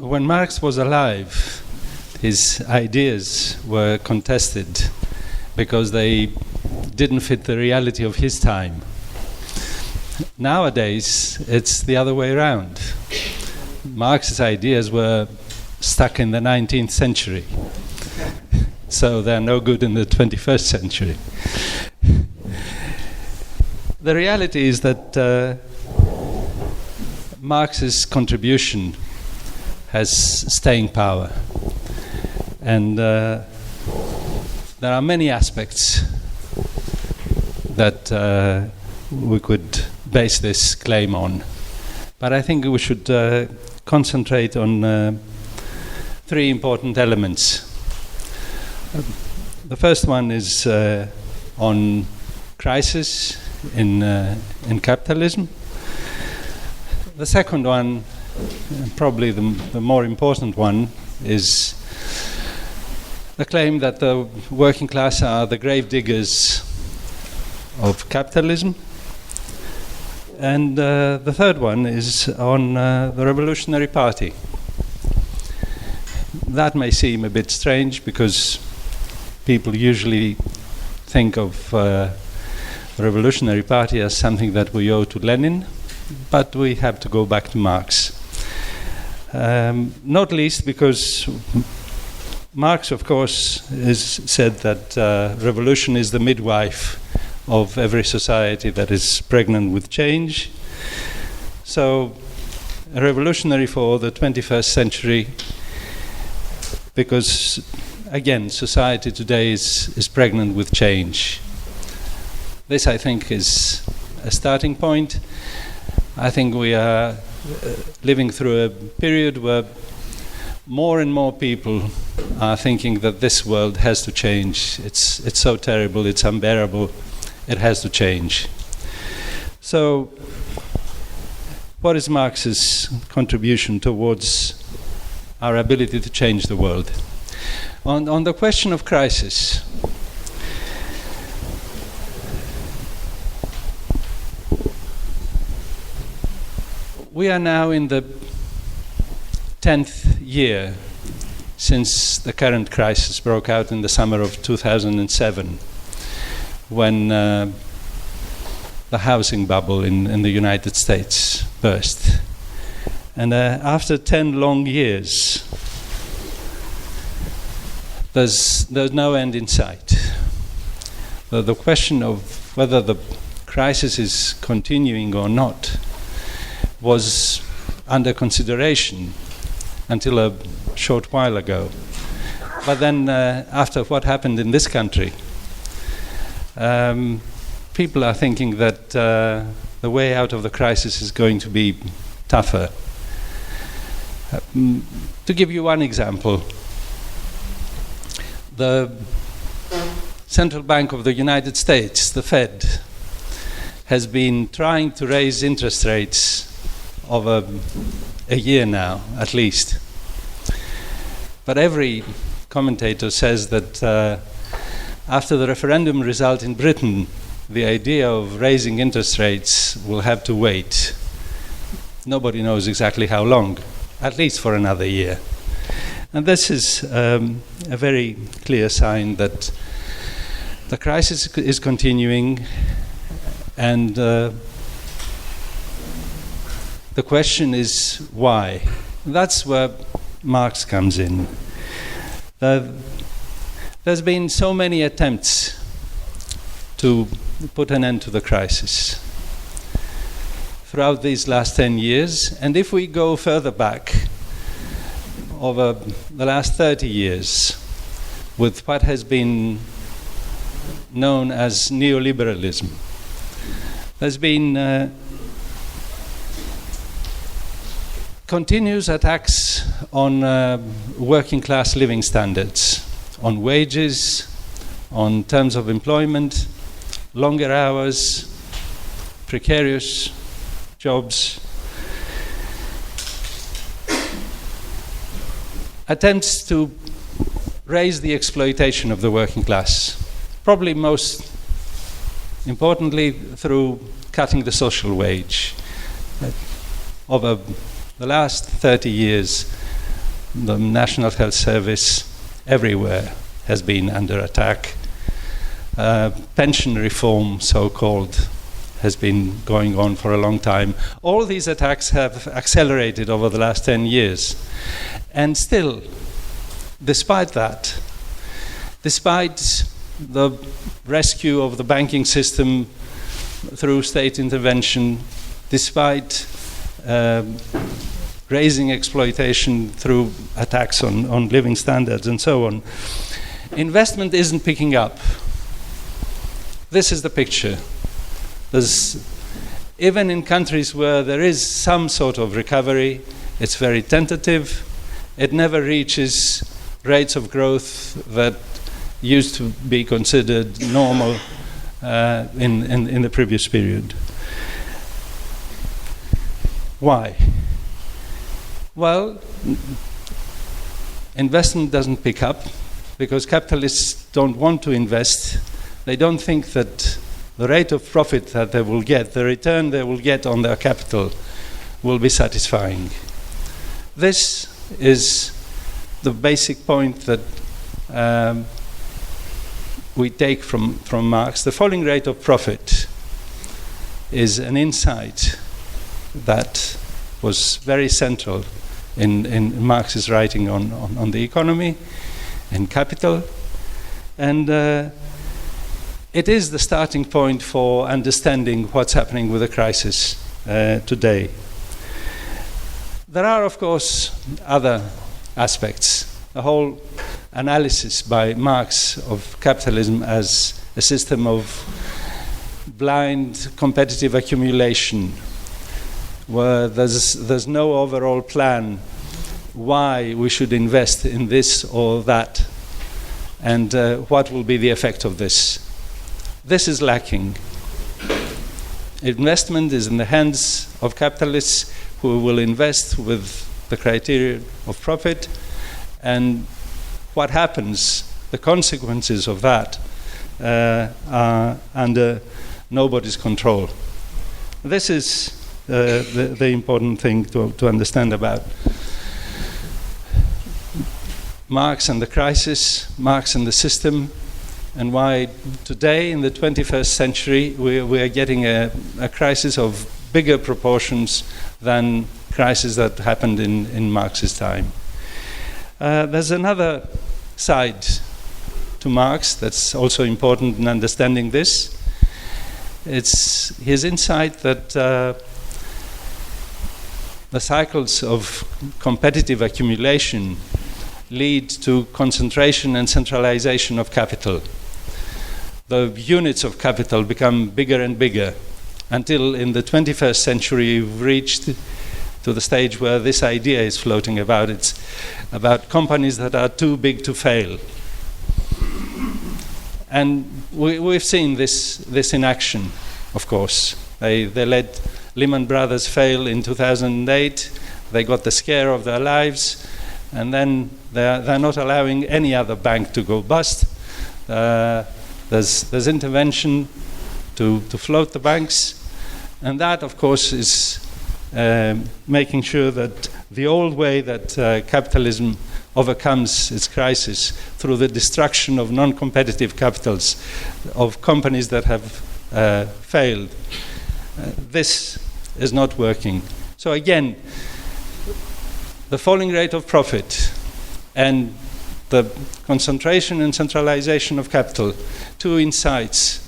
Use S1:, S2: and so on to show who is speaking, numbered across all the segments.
S1: when Marx was alive, his ideas were contested because they didn't fit the reality of his time. Nowadays, it's the other way around. Marx's ideas were stuck in the 19th century, so they're no good in the 21st century. The reality is that Marx's contribution has staying power, and there are many aspects that we could base this claim on, but I think we should concentrate on three important elements. The first one is on crisis in capitalism. The second one, probably the more important one, is the claim that the working class are the grave diggers of capitalism. And the third one is on the Revolutionary Party. That may seem a bit strange because people usually think of the Revolutionary Party as something that we owe to Lenin, but we have to go back to Marx. Not least because Marx, of course, has said that revolution is the midwife of every society that is pregnant with change. So, a revolutionary for the 21st century, because, again, society today is pregnant with change. This, I think, is a starting point. I think we are living through a period where more and more people are thinking that this world has to change. It's so terrible, it's unbearable, it has to change. So, what is Marx's contribution towards our ability to change the world? On the question of crisis, we are now in the 10th year since the current crisis broke out in the summer of 2007, when the housing bubble in the United States burst. And after 10 long years, there's no end in sight. The question of whether the crisis is continuing or not was under consideration until a short while ago. But then after what happened in this country, people are thinking that the way out of the crisis is going to be tougher. To give you one example, the Central Bank of the United States, the Fed, has been trying to raise interest rates over a year now, at least. But every commentator says that after the referendum result in Britain, the idea of raising interest rates will have to wait. Nobody knows exactly how long, at least for another year. And this is a very clear sign that the crisis is continuing, and the question is why. That's where Marx comes in. There's been so many attempts to put an end to the crisis throughout these last 10 years, and if we go further back, over the last 30 years, with what has been known as neoliberalism, there's been continuous attacks on working class living standards, on wages, on terms of employment, longer hours, precarious jobs. Attempts to raise the exploitation of the working class, probably most importantly through cutting the social wage. Over the last 30 years, the National Health Service everywhere has been under attack. Pension reform, so-called, has been going on for a long time. All these attacks have accelerated over the last 10 years. And still, despite that, despite the rescue of the banking system through state intervention, despite raising exploitation through attacks on living standards and so on, investment isn't picking up. This is the picture. Even in countries where there is some sort of recovery, it's very tentative. It never reaches rates of growth that used to be considered normal in the previous period. Why? Well, investment doesn't pick up because capitalists don't want to invest. They don't think that the rate of profit that they will get, the return they will get on their capital, will be satisfying. This is the basic point that we take from Marx. The falling rate of profit is an insight that was very central in Marx's writing on the economy and capital. And it is the starting point for understanding what's happening with the crisis today. There are, of course, other aspects. The whole analysis by Marx of capitalism as a system of blind competitive accumulation, where there's no overall plan why we should invest in this or that, and what will be the effect of this. This is lacking. Investment is in the hands of capitalists who will invest with the criteria of profit, and what happens, the consequences of that, are under nobody's control. This is the important thing to understand about Marx and the crisis, Marx and the system, and why today in the 21st century we are getting a crisis of bigger proportions than crisis that happened in Marx's time. There's another side to Marx that's also important in understanding this. It's his insight that the cycles of competitive accumulation lead to concentration and centralization of capital. The units of capital become bigger and bigger until in the 21st century we've reached to the stage where this idea is floating about. It's about companies that are too big to fail. And we've seen this in action, of course. They let Lehman Brothers fail in 2008. They got the scare of their lives, and then they're not allowing any other bank to go bust. There's intervention to float the banks, and that, of course, is making sure that the old way that capitalism overcomes its crisis through the destruction of non-competitive capitals, of companies that have failed. This is not working. So again, the falling rate of profit and the concentration and centralization of capital, two insights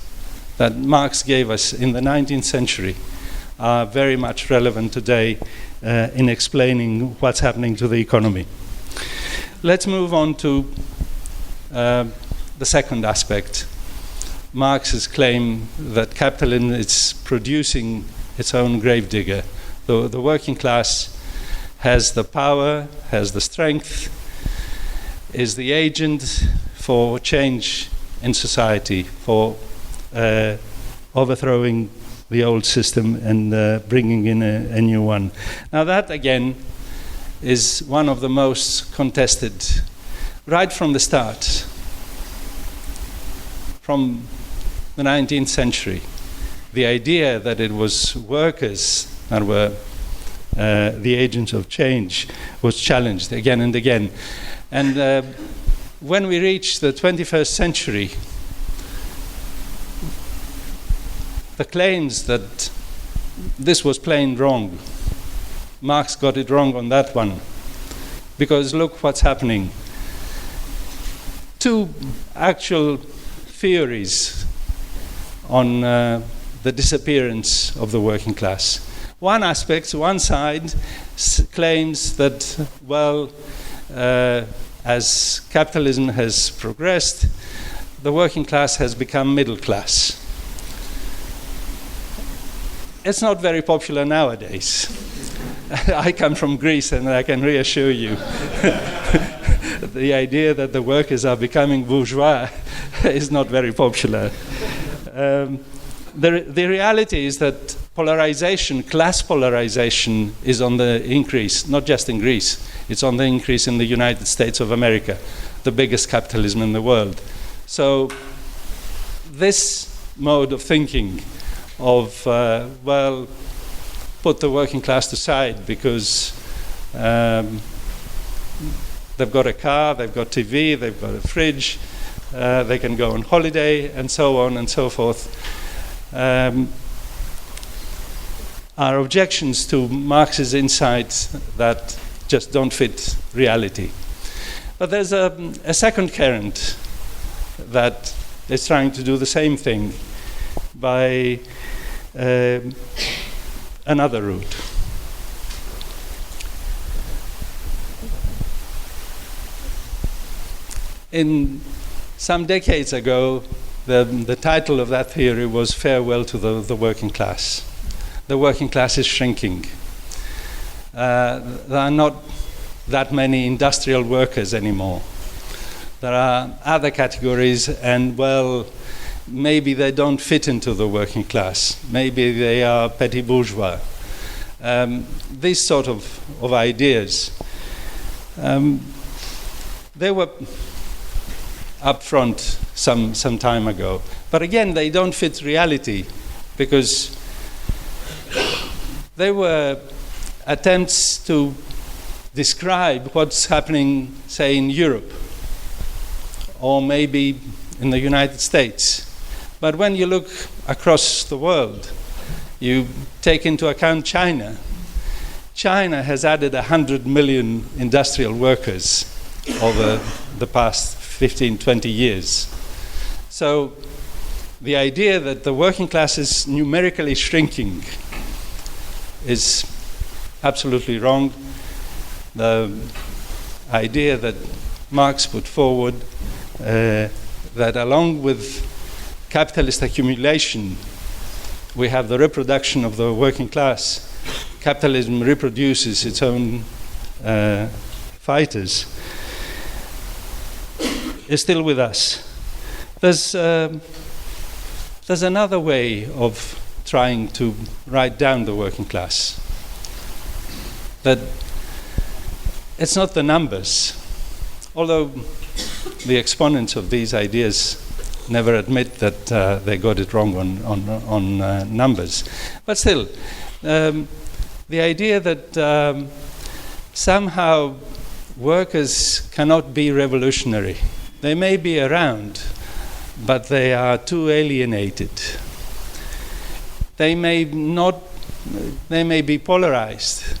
S1: that Marx gave us in the 19th century, are very much relevant today in explaining what's happening to the economy. Let's move on to the second aspect. Marx's claim that capitalism is producing its own gravedigger. The working class has the power, has the strength, is the agent for change in society, for overthrowing the old system and bringing in a new one. Now that, again, is one of the most contested, right from the start, from the 19th century. The idea that it was workers that were the agents of change, was challenged again and again. And when we reach the 21st century, the claims that this was plain wrong, Marx got it wrong on that one, because look what's happening. Two actual theories on the disappearance of the working class. One aspect, one side, claims that, well, as capitalism has progressed, the working class has become middle class. It's not very popular nowadays. I come from Greece, and I can reassure you the idea that the workers are becoming bourgeois is not very popular. The reality is that polarization, class polarization, is on the increase, not just in Greece. It's on the increase in the United States of America, the biggest capitalism in the world. So this mode of thinking of, well, put the working class aside because they've got a car, they've got TV, they've got a fridge, they can go on holiday, and so on and so forth, are objections to Marx's insights that just don't fit reality. But there's a second current that is trying to do the same thing by another route. In some decades ago, the title of that theory was Farewell to the Working Class. The working class is shrinking. There are not that many industrial workers anymore. There are other categories, and, well, maybe they don't fit into the working class. Maybe they are petty bourgeois. These sort of ideas, they were up front some time ago. But again, they don't fit reality because they were attempts to describe what's happening, say, in Europe or maybe in the United States. But when you look across the world, you take into account China. China has added 100 million industrial workers over the past 15, 20 years. So the idea that the working class is numerically shrinking is absolutely wrong. The idea that Marx put forward, that along with capitalist accumulation, we have the reproduction of the working class. Capitalism reproduces its own fighters, is still with us. There's another way of trying to write down the working class. That it's not the numbers, although the exponents of these ideas never admit that they got it wrong on numbers. But still, the idea that somehow workers cannot be revolutionary. They may be around, but they are too alienated. They may be polarized,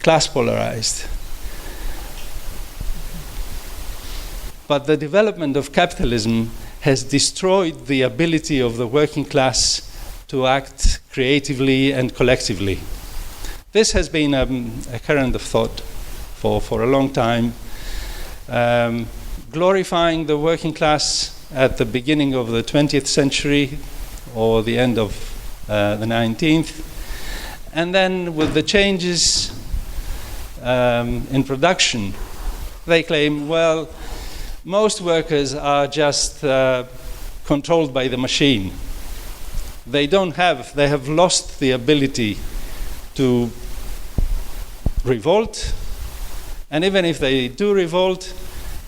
S1: class polarized. But the development of capitalism has destroyed the ability of the working class to act creatively and collectively. This has been a current of thought for a long time, glorifying the working class at the beginning of the 20th century or the end of the 19th. And then with the changes in production, they claim, well, most workers are just controlled by the machine. They have lost the ability to revolt, and even if they do revolt,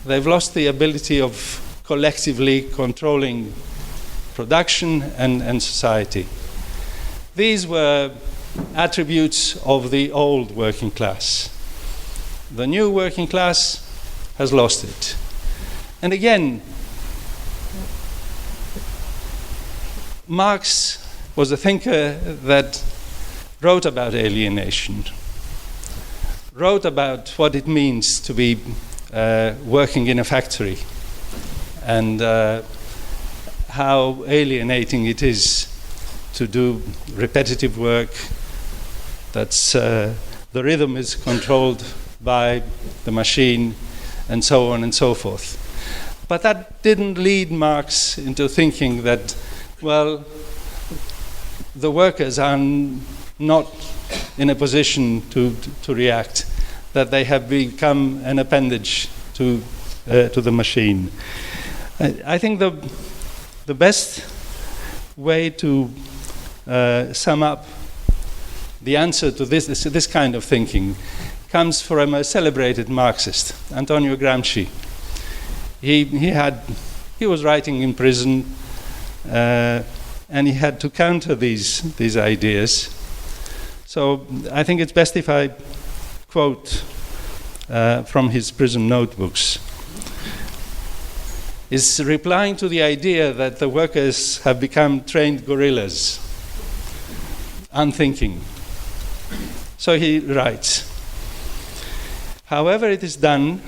S1: they've lost the ability of collectively controlling production and society. These were attributes of the old working class. The new working class has lost it. And again, Marx was a thinker that wrote about alienation, wrote about what it means to be working in a factory, and how alienating it is to do repetitive work. That's the rhythm is controlled by the machine, and so on and so forth. But that didn't lead Marx into thinking that, well, the workers are not in a position to react, that they have become an appendage to the machine. I think the best way to sum up the answer to this kind of thinking comes from a celebrated Marxist, Antonio Gramsci. He was writing in prison, and he had to counter these ideas. So I think it's best if I quote from his prison notebooks. He's replying to the idea that the workers have become trained guerrillas, unthinking. So he writes, "However it is done,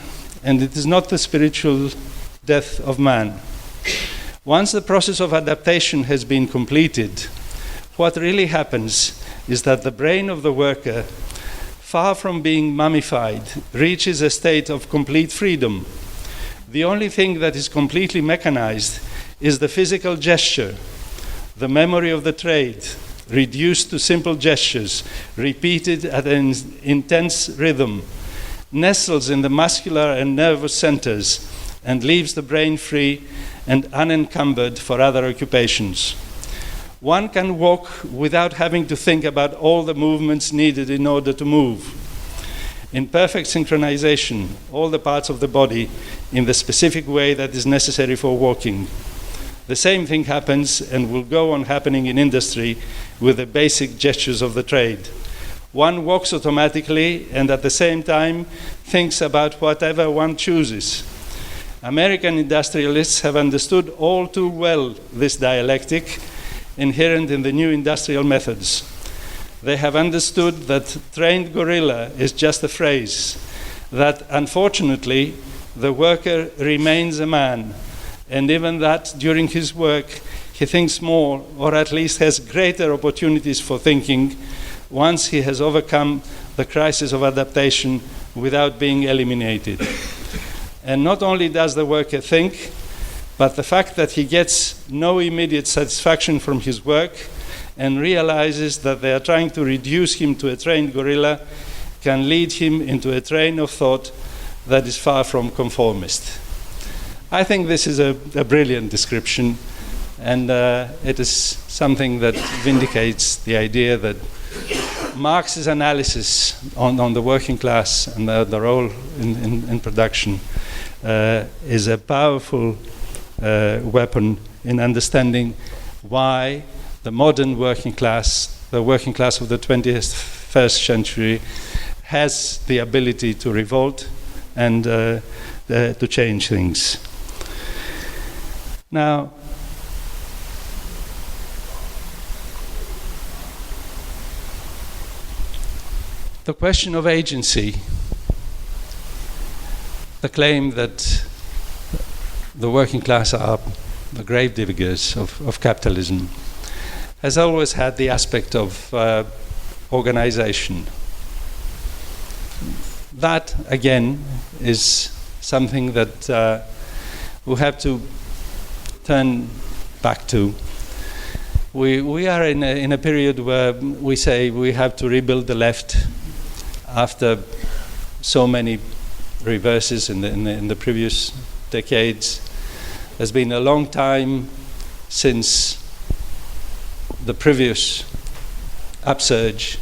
S1: and it is not the spiritual death of man. Once the process of adaptation has been completed, what really happens is that the brain of the worker, far from being mummified, reaches a state of complete freedom. The only thing that is completely mechanized is the physical gesture, the memory of the trade, reduced to simple gestures, repeated at an intense rhythm, nestles in the muscular and nervous centers, and leaves the brain free and unencumbered for other occupations. One can walk without having to think about all the movements needed in order to move. In perfect synchronization, all the parts of the body in the specific way that is necessary for walking. The same thing happens and will go on happening in industry with the basic gestures of the trade. One walks automatically and at the same time thinks about whatever one chooses. American industrialists have understood all too well this dialectic inherent in the new industrial methods. They have understood that trained guerrilla is just a phrase, that unfortunately the worker remains a man, and even that during his work he thinks more, or at least has greater opportunities for thinking, once he has overcome the crisis of adaptation without being eliminated. And not only does the worker think, but the fact that he gets no immediate satisfaction from his work and realizes that they are trying to reduce him to a trained guerrilla can lead him into a train of thought that is far from conformist. I think this is a brilliant description, and it is something that vindicates the idea that Marx's analysis on the working class and the role in production is a powerful weapon in understanding why the modern working class, the working class of the 21st century, has the ability to revolt and to change things. Now, the question of agency, the claim that the working class are the grave diggers of capitalism, has always had the aspect of organization. That, again, is something that we have to turn back to. We are in a period where we say we have to rebuild the left after so many reverses in the previous decades. There's been a long time since the previous upsurge,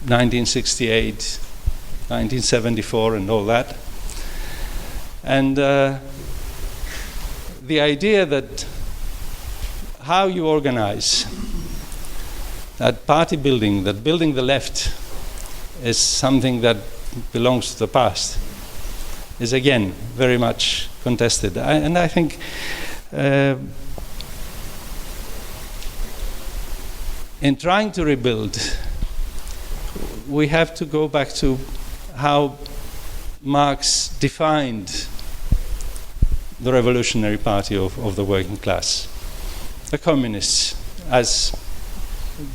S1: 1968, 1974 and all that. And the idea that how you organize that party building, that building the left, is something that belongs to the past, is again very much contested. And I think in trying to rebuild, we have to go back to how Marx defined the revolutionary party of the working class. The communists, as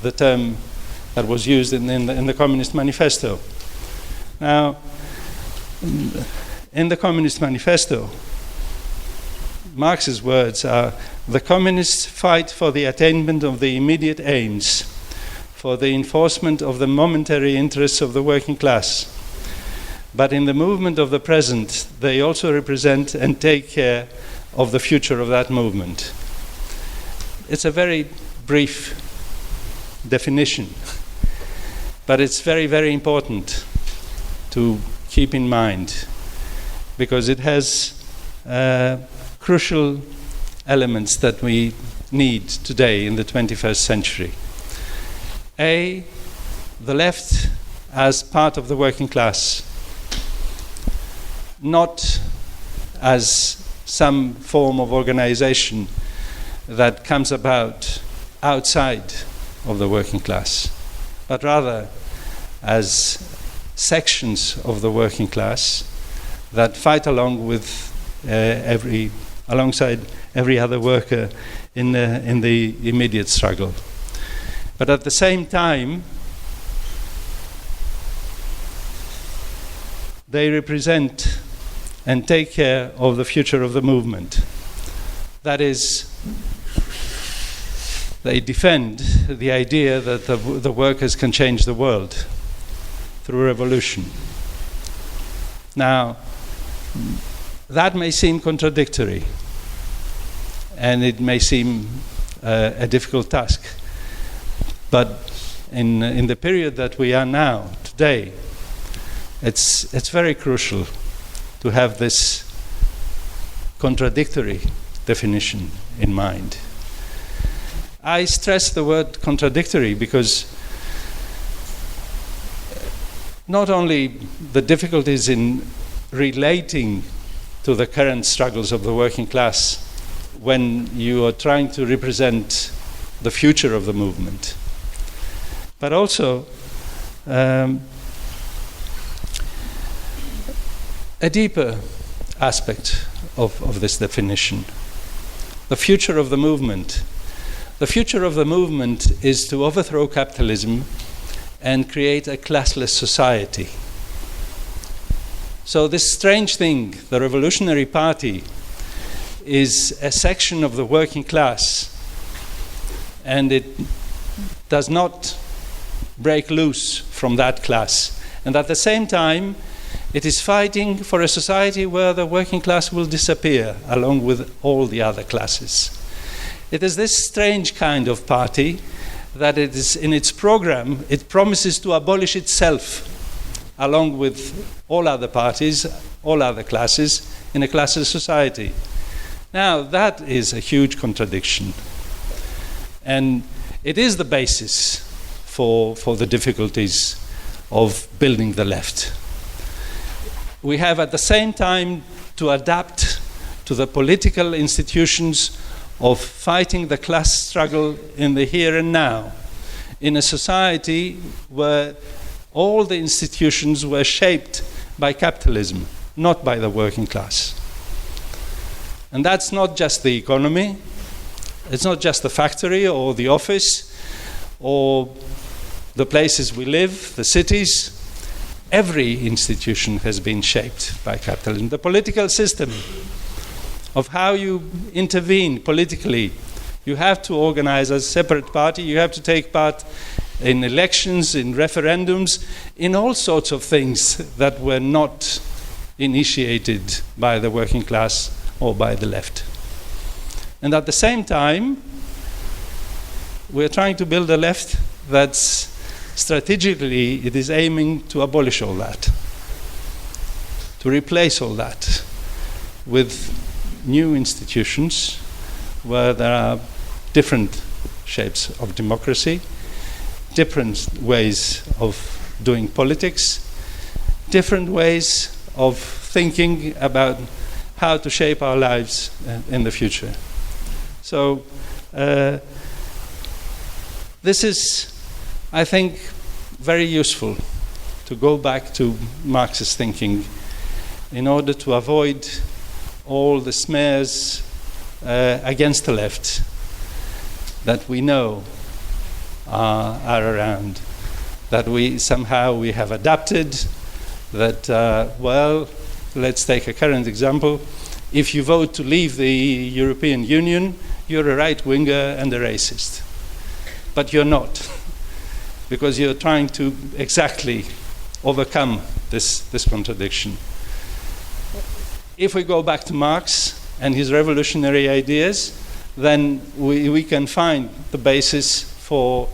S1: the term that was used in the Communist Manifesto. Now, in the Communist Manifesto, Marx's words are, "The communists fight for the attainment of the immediate aims, for the enforcement of the momentary interests of the working class. But in the movement of the present, they also represent and take care of the future of that movement." It's a very brief definition, but it's very, very important to keep in mind, because it has crucial elements that we need today in the 21st century. A, the left as part of the working class, not as some form of organization that comes about outside of the working class, but rather as sections of the working class that fight alongside every other worker in the immediate struggle. But at the same time, they represent and take care of the future of the movement. That is, they defend the idea that the workers can change the world through revolution. Now, that may seem contradictory, and it may seem a difficult task. But in the period that we are now, today, it's very crucial to have this contradictory definition in mind. I stress the word contradictory because not only the difficulties in relating to the current struggles of the working class when you are trying to represent the future of the movement, but also a deeper aspect of this definition. The future of the movement. The future of the movement is to overthrow capitalism and create a classless society. So this strange thing, the Revolutionary Party, is a section of the working class, and it does not break loose from that class. And at the same time, it is fighting for a society where the working class will disappear along with all the other classes. It is this strange kind of party that it is in its program, it promises to abolish itself along with all other parties, all other classes, in a classless society. Now, that is a huge contradiction. And it is the basis for the difficulties of building the left. We have at the same time to adapt to the political institutions of fighting the class struggle in the here and now, in a society where all the institutions were shaped by capitalism, not by the working class. And that's not just the economy, it's not just the factory or the office or the places we live, the cities. Every institution has been shaped by capitalism. The political system of how you intervene politically. You have to organize as a separate party, you have to take part in elections, in referendums, in all sorts of things that were not initiated by the working class or by the left. And at the same time, we're trying to build a left that's strategically, it is aiming to abolish all that, to replace all that with new institutions where there are different shapes of democracy, different ways of doing politics, different ways of thinking about how to shape our lives in the future. So this is, I think, very useful to go back to Marxist thinking in order to avoid all the smears against the left that we know are around, that we have adapted, that, well, let's take a current example. If you vote to leave the European Union, you're a right-winger and a racist. But you're not, because you're trying to exactly overcome this contradiction. If we go back to Marx and his revolutionary ideas, then we can find the basis for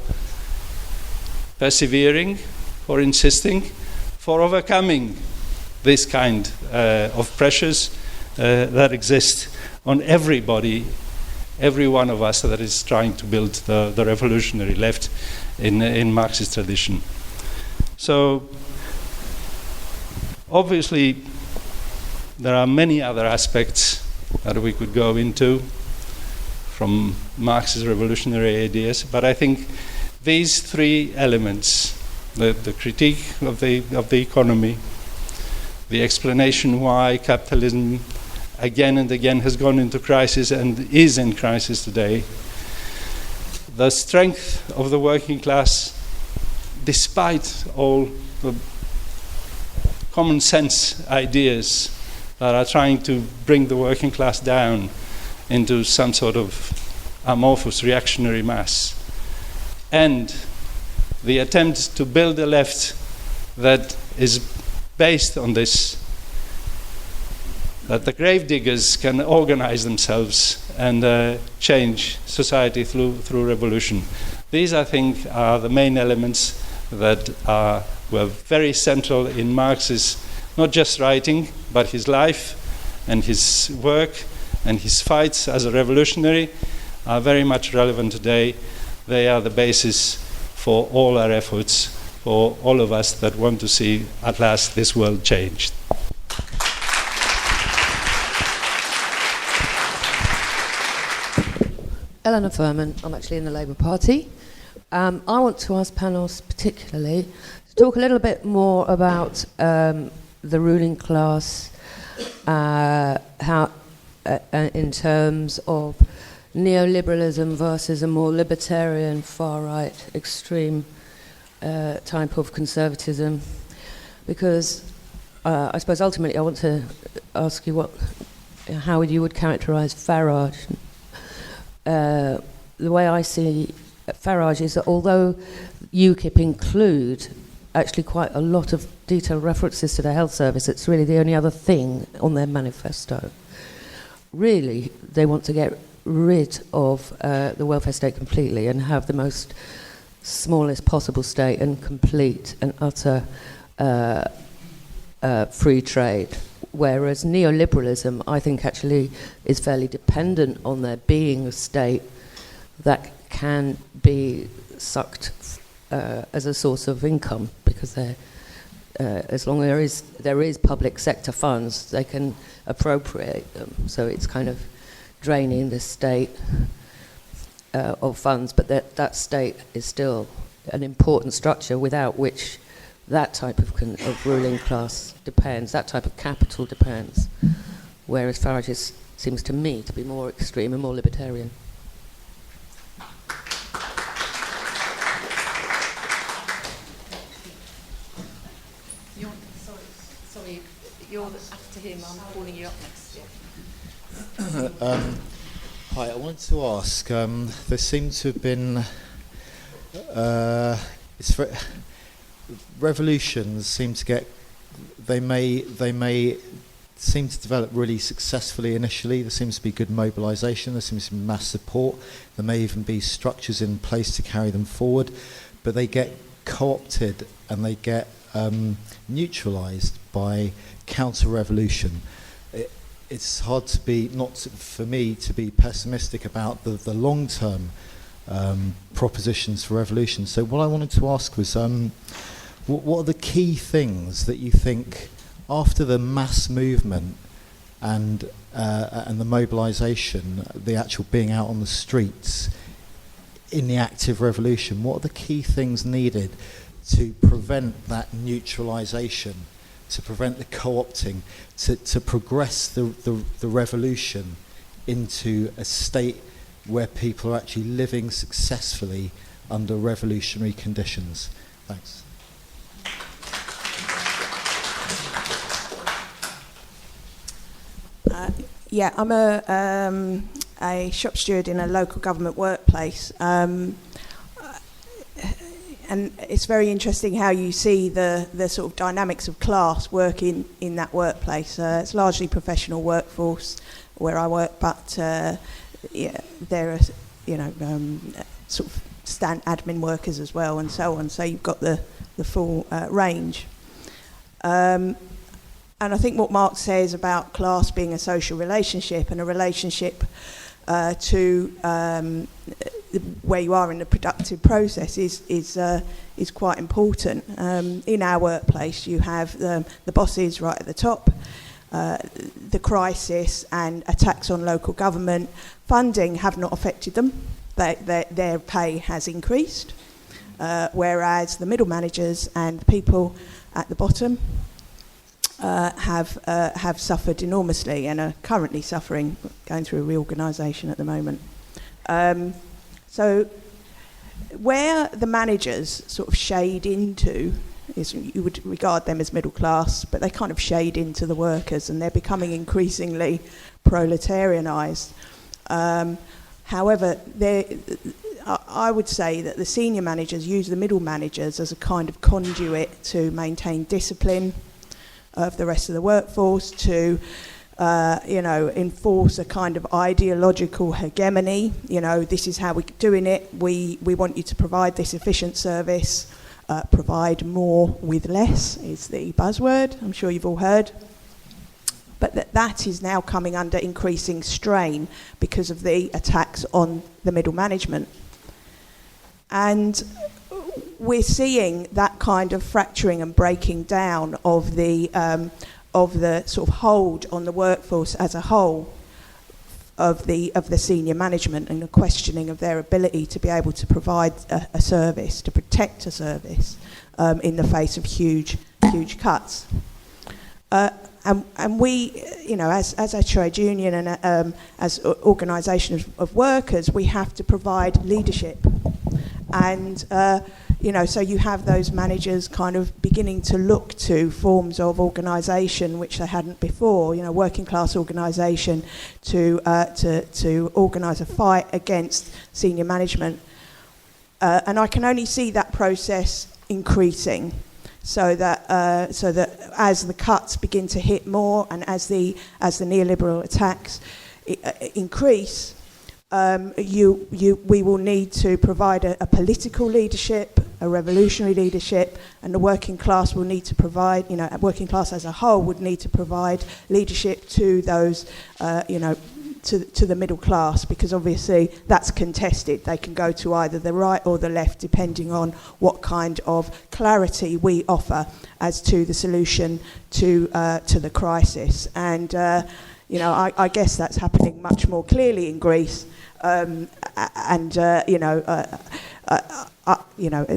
S1: persevering, for insisting, for overcoming this kind of pressures that exist on everybody, every one of us that is trying to build the revolutionary left in Marxist tradition. So obviously there are many other aspects that we could go into from Marx's revolutionary ideas, but I think these three elements, the critique of the economy, the explanation why capitalism again and again has gone into crisis and is in crisis today, the strength of the working class despite all the common sense ideas that are trying to bring the working class down into some sort of amorphous reactionary mass, and the attempt to build a left that is based on this, that the gravediggers can organize themselves and change society through revolution. These, I think, are the main elements that were very central in Marx's, not just writing, but his life and his work and his fights as a revolutionary are very much relevant today. They are the basis for all our efforts, for all of us that want to see at last this world changed.
S2: Eleanor Furman, I'm actually in the Labour Party. I want to ask Panos particularly to talk a little bit more about the ruling class, how in terms of neoliberalism versus a more libertarian, far-right, extreme type of conservatism. Because I suppose ultimately I want to ask you how you would characterise Farage. The way I see Farage is that although UKIP include actually quite a lot of detailed references to the health service, it's really the only other thing on their manifesto. Really, they want to get rid of the welfare state completely and have the most smallest possible state and complete and utter free trade. Whereas neoliberalism, I think, actually is fairly dependent on there being a state that can be sucked as a source of income, because as long as there is public sector funds, they can appropriate them. So it's kind of draining the state of funds, but that state is still an important structure without which that type of ruling class depends, that type of capital depends, whereas Farage seems to me to be more extreme and more libertarian. Sorry, you're after him, I'm calling you up next.
S3: Hi, I wanted to ask, there seem to have been revolutions seem to get, they may seem to develop really successfully initially. There seems to be good mobilisation, there seems to be mass support, there may even be structures in place to carry them forward, but they get co-opted and they get neutralised by counter-revolution. It's hard to be, for me to be pessimistic about the long-term propositions for revolution. So what I wanted to ask was, what are the key things that you think, after the mass movement and the mobilisation, the actual being out on the streets in the active revolution, what are the key things needed to prevent that neutralisation, to prevent the co-opting, to progress the revolution into a state where people are actually living successfully under revolutionary conditions? Thanks.
S4: Yeah, I'm a shop steward in a local government workplace, and it's very interesting how you see the sort of dynamics of class working in that workplace. It's largely professional workforce where I work, but yeah, there are sort of admin workers as well, and so on. So you've got the full range. And I think what Marx says about class being a social relationship and a relationship to where you are in the productive process is quite important. In our workplace, you have the bosses right at the top, the crisis and attacks on local government. Funding have not affected them. Their pay has increased, whereas the middle managers and the people at the bottom have suffered enormously and are currently suffering, going through a reorganisation at the moment. So where the managers sort of shade into is, you would regard them as middle class, but they kind of shade into the workers, and they're becoming increasingly proletarianised. However, I would say that the senior managers use the middle managers as a kind of conduit to maintain discipline of the rest of the workforce, to enforce a kind of ideological hegemony. This is how we're doing it. We want you to provide this efficient service. Provide more with less is the buzzword, I'm sure you've all heard. But that is now coming under increasing strain because of the attacks on the middle management. And we're seeing that kind of fracturing and breaking down of the sort of hold on the workforce as a whole of the senior management, and the questioning of their ability to be able to provide a service, to protect a service in the face of huge cuts. And we, as a trade union and as organisations of workers, we have to provide leadership. And, so you have those managers kind of beginning to look to forms of organisation which they hadn't before, working class organisation to organise a fight against senior management. And I can only see that process increasing. So that as the cuts begin to hit more, and as the neoliberal attacks increase, we will need to provide a political leadership, a revolutionary leadership, and the working class will need to provide, working class as a whole would need to provide leadership to those, to the middle class, because obviously that's contested. They can go to either the right or the left depending on what kind of clarity we offer as to the solution to the crisis. And I guess that's happening much more clearly in Greece.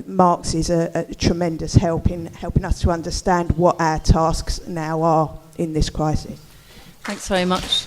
S4: Marx is a tremendous help in helping us to understand what our tasks now are in this crisis.
S5: Thanks very much.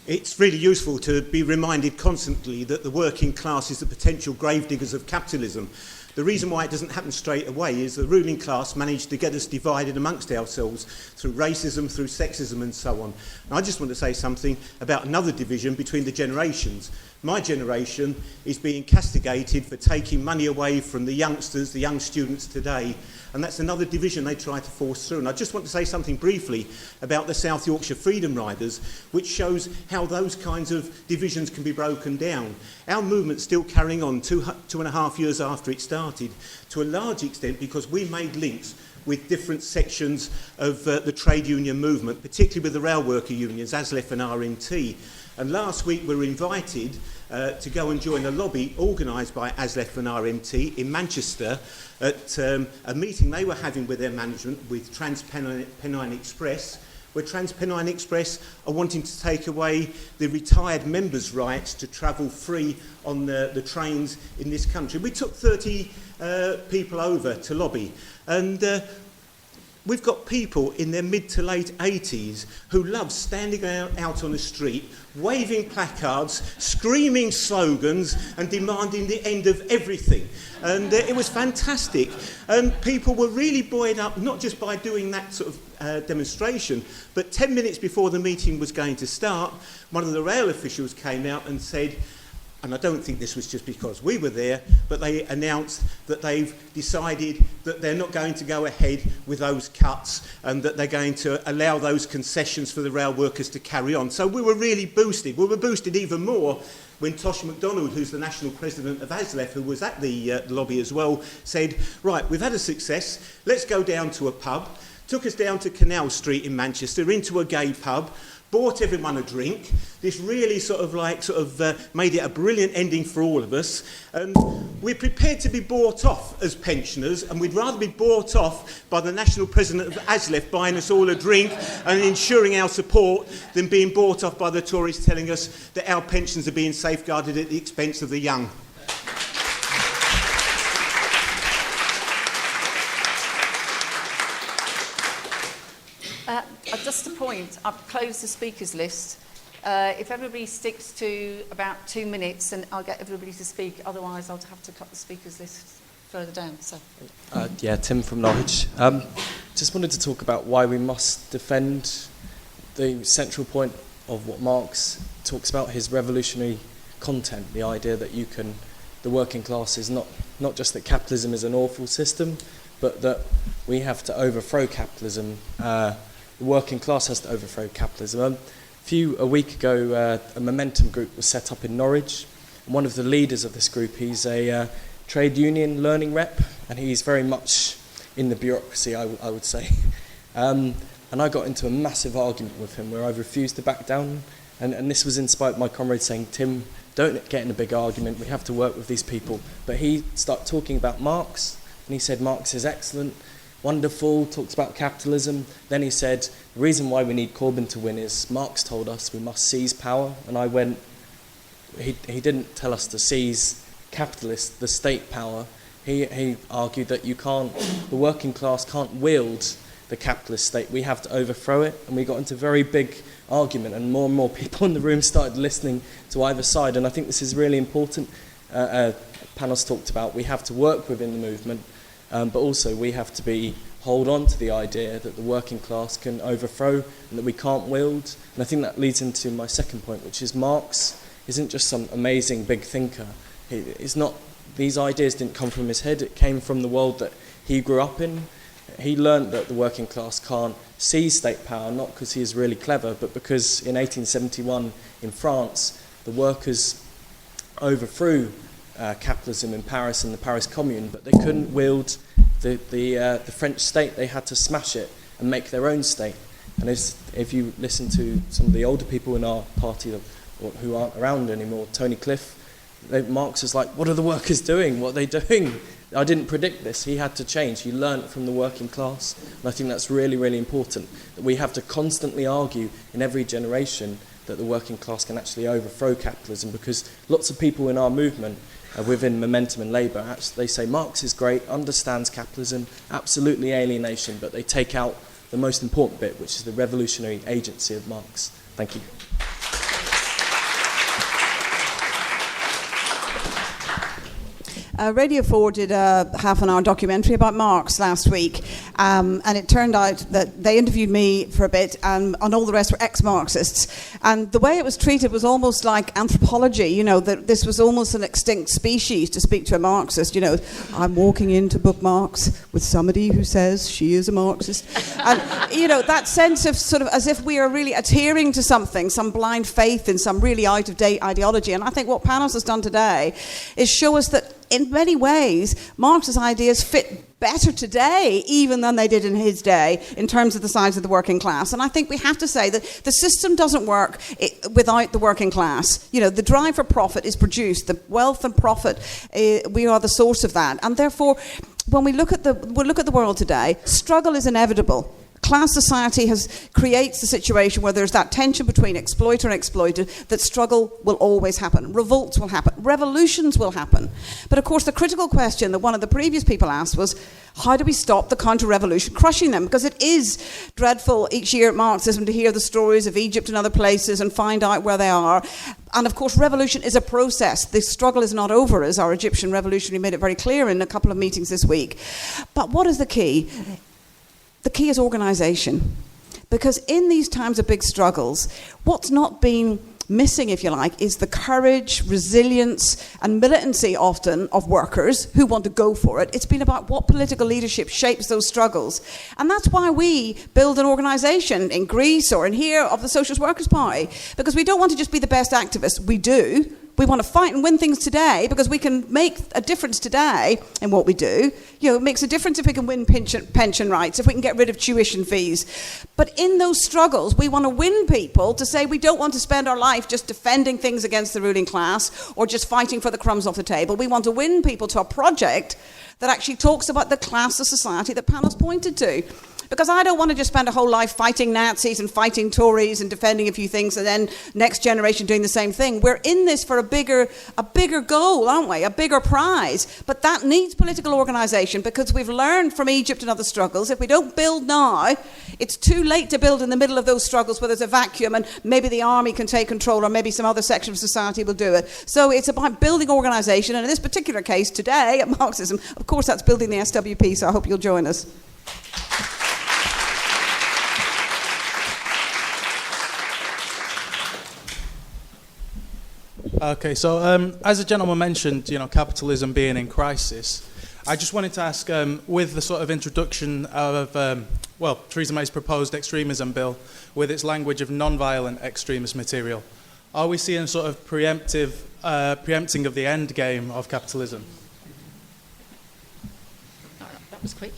S6: It's really useful to be reminded constantly that the working class is the potential gravediggers of capitalism. The reason why it doesn't happen straight away is the ruling class managed to get us divided amongst ourselves through racism, through sexism and so on. And I just want to say something about another division between the generations. My generation is being castigated for taking money away from the youngsters, the young students today, and that's another division they try to force through. And I just want to say something briefly about the South Yorkshire Freedom Riders, which shows how those kinds of divisions can be broken down. Our movement's still carrying on 2.5 years after it started, to a large extent because we made links with different sections of the trade union movement, particularly with the rail worker unions, ASLEF and RMT. And last week we were invited to go and join a lobby organised by ASLEF and RMT in Manchester at a meeting they were having with their management with TransPennine Express, where TransPennine Express are wanting to take away the retired members' rights to travel free on the trains in this country. We took 30 people over to lobby, and we've got people in their mid to late 80s who love standing out on the street, waving placards, screaming slogans and demanding the end of everything. And it was fantastic. And people were really buoyed up, not just by doing that sort of demonstration, but 10 minutes before the meeting was going to start, one of the rail officials came out and said, and I don't think this was just because we were there, but they announced that they've decided that they're not going to go ahead with those cuts and that they're going to allow those concessions for the rail workers to carry on. So we were really boosted. We were boosted even more when Tosh MacDonald, who's the national president of ASLEF, who was at the lobby as well, said, right, we've had a success, let's go down to a pub. Took us down to Canal Street in Manchester, into a gay pub, bought everyone a drink. This really made it a brilliant ending for all of us. And we're prepared to be bought off as pensioners, and we'd rather be bought off by the national president of ASLEF buying us all a drink and ensuring our support than being bought off by the Tories telling us that our pensions are being safeguarded at the expense of the young.
S5: Just a point, I've closed the speakers list. If everybody sticks to about 2 minutes, then I'll get everybody to speak. Otherwise, I'll have to cut the speakers list further down. So,
S7: Tim from Norwich. Just wanted to talk about why we must defend the central point of what Marx talks about, his revolutionary content, the idea that the working class is not just that capitalism is an awful system, but that we have to overthrow capitalism. The working class has to overthrow capitalism. A week ago, a Momentum group was set up in Norwich. And one of the leaders of this group, he's a trade union learning rep, and he's very much in the bureaucracy, I would say. And I got into a massive argument with him where I refused to back down. And this was inspired by my comrades saying, Tim, don't get in a big argument, we have to work with these people. But he started talking about Marx, and he said Marx is excellent, wonderful, talks about capitalism. Then he said, the reason why we need Corbyn to win is Marx told us we must seize power. And I went, he didn't tell us to seize the state power. He argued that the working class can't wield the capitalist state. We have to overthrow it. And we got into a very big argument, and more people in the room started listening to either side. And I think this is really important. Panos talked about we have to work within the movement. But also we have to hold on to the idea that the working class can overthrow and that we can't wield. And I think that leads into my second point, which is Marx isn't just some amazing big thinker. These ideas didn't come from his head, it came from the world that he grew up in. He learned that the working class can't seize state power, not because he is really clever, but because in 1871 in France, the workers overthrew capitalism in Paris and the Paris Commune, but they couldn't wield the French state. They had to smash it and make their own state. And if you listen to some of the older people in our party who aren't around anymore, Tony Cliff, Marx is like, what are the workers doing? What are they doing? I didn't predict this. He had to change. He learnt from the working class. And I think that's really, really important, that we have to constantly argue in every generation that the working class can actually overthrow capitalism, because lots of people in our movement within Momentum and Labour, they say Marx is great, understands capitalism, absolutely alienation, but they take out the most important bit, which is the revolutionary agency of Marx. Thank you.
S8: Radio 4 did a half-an-hour documentary about Marx last week, and it turned out that they interviewed me for a bit, and all the rest were ex-Marxists. And the way it was treated was almost like anthropology, that this was almost an extinct species to speak to a Marxist. I'm walking into bookmarks with somebody who says she is a Marxist. And, that sense of sort of as if we are really adhering to something, some blind faith in some really out-of-date ideology. And I think what Panos has done today is show us that in many ways, Marx's ideas fit better today even than they did in his day in terms of the size of the working class. And I think we have to say that the system doesn't work without the working class. You know, the drive for profit is produced. The wealth and profit, we are the source of that. And therefore, when we look at the world today, struggle is inevitable. Class society creates the situation where there's that tension between exploiter and exploited, that struggle will always happen. Revolts will happen. Revolutions will happen. But of course, the critical question that one of the previous people asked was, how do we stop the counter-revolution crushing them? Because it is dreadful each year at Marxism to hear the stories of Egypt and other places and find out where they are. And of course, revolution is a process. The struggle is not over, as our Egyptian revolutionary made it very clear in a couple of meetings this week. But what is the key? The key is organisation. Because in these times of big struggles, what's not been missing, if you like, is the courage, resilience and militancy often of workers who want to go for it. It's been about what political leadership shapes those struggles. And that's why we build an organisation in Greece or in here of the Socialist Workers Party. Because we don't want to just be the best activists. We do. We want to fight and win things today because we can make a difference today in what we do. You know, it makes a difference if we can win pension rights, if we can get rid of tuition fees. But in those struggles, we want to win people to say we don't want to spend our life just defending things against the ruling class or just fighting for the crumbs off the table. We want to win people to a project that actually talks about the class of society that Panos pointed to. Because I don't want to just spend a whole life fighting Nazis and fighting Tories and defending a few things and then next generation doing the same thing. We're in this for a bigger goal, aren't we? A bigger prize. But that needs political organisation because we've learned from Egypt and other struggles. If we don't build now, it's too late to build in the middle of those struggles where there's a vacuum and maybe the army can take control or maybe some other section of society will do it. So it's about building organisation. And in this particular case today at Marxism, of course, that's building the SWP. So I hope you'll join us.
S9: Okay, so as the gentleman mentioned, you know, capitalism being in crisis, I just wanted to ask, with the sort of introduction of, Theresa May's proposed extremism bill, with its language of non-violent extremist material, are we seeing sort of preempting of the end game of capitalism?
S5: That was quick.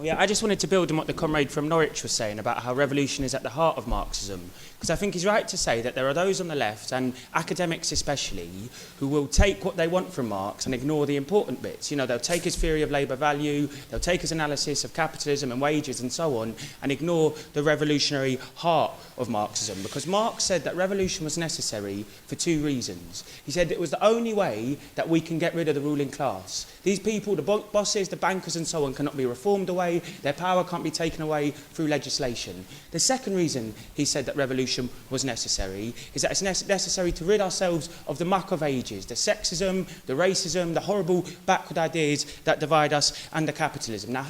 S10: Yeah, I just wanted to build on what the comrade from Norwich was saying about how revolution is at the heart of Marxism. Because I think he's right to say that there are those on the left, and academics especially, who will take what they want from Marx and ignore the important bits. You know, they'll take his theory of labour value, they'll take his analysis of capitalism and wages and so on, and ignore the revolutionary heart of Marxism. Because Marx said that revolution was necessary for two reasons. He said it was the only way that we can get rid of the ruling class. These people, the bosses, the bankers and so on, cannot be reformed away. Their power can't be taken away through legislation. The second reason he said that revolution was necessary is that it's necessary to rid ourselves of the muck of ages, the sexism, the racism, the horrible backward ideas that divide us, and the capitalism. Now,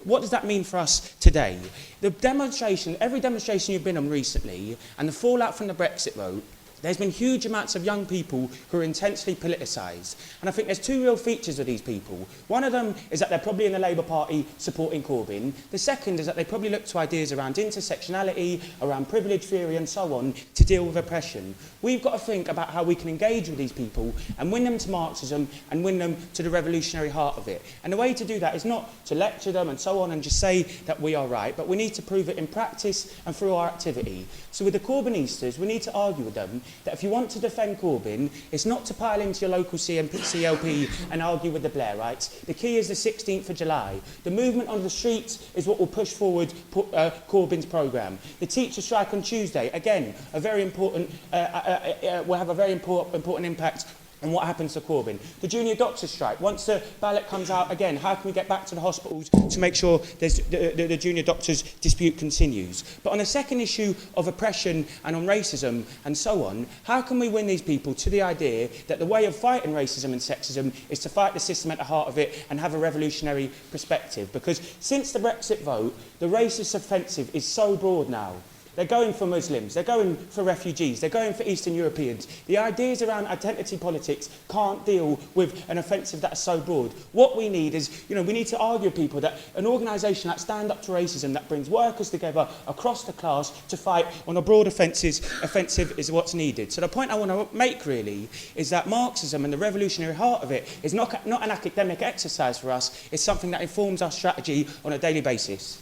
S10: what does that mean for us today? Every demonstration you've been on recently, and the fallout from the Brexit vote, there's been huge amounts of young people who are intensely politicised. And I think there's two real features of these people. One of them is that they're probably in the Labour Party supporting Corbyn. The second is that they probably look to ideas around intersectionality, around privilege theory and so on to deal with oppression. We've got to think about how we can engage with these people and win them to Marxism and win them to the revolutionary heart of it. And the way to do that is not to lecture them and so on and just say that we are right, but we need to prove it in practice and through our activity. So with the Corbynistas, we need to argue with them that if you want to defend Corbyn, it's not to pile into your local CLP and argue with the Blairites. The key is the 16th of July. The movement on the streets is what will push forward Corbyn's programme. The teacher strike on Tuesday, again, a very important, will have a very important impact on what happens to Corbyn. The junior doctors strike. Once the ballot comes out again, how can we get back to the hospitals to make sure the junior doctors dispute continues? But on the second issue of oppression and on racism and so on, how can we win these people to the idea that the way of fighting racism and sexism is to fight the system at the heart of it and have a revolutionary perspective? Because since the Brexit vote, the racist offensive is so broad now. They're going for Muslims, they're going for refugees, they're going for Eastern Europeans. The ideas around identity politics can't deal with an offensive that's so broad. What we need is, we need to argue with people that an organisation like Stand Up to Racism that brings workers together across the class to fight on a broad offensive is what's needed. So the point I want to make really is that Marxism and the revolutionary heart of it is not an academic exercise for us, it's something that informs our strategy on a daily basis.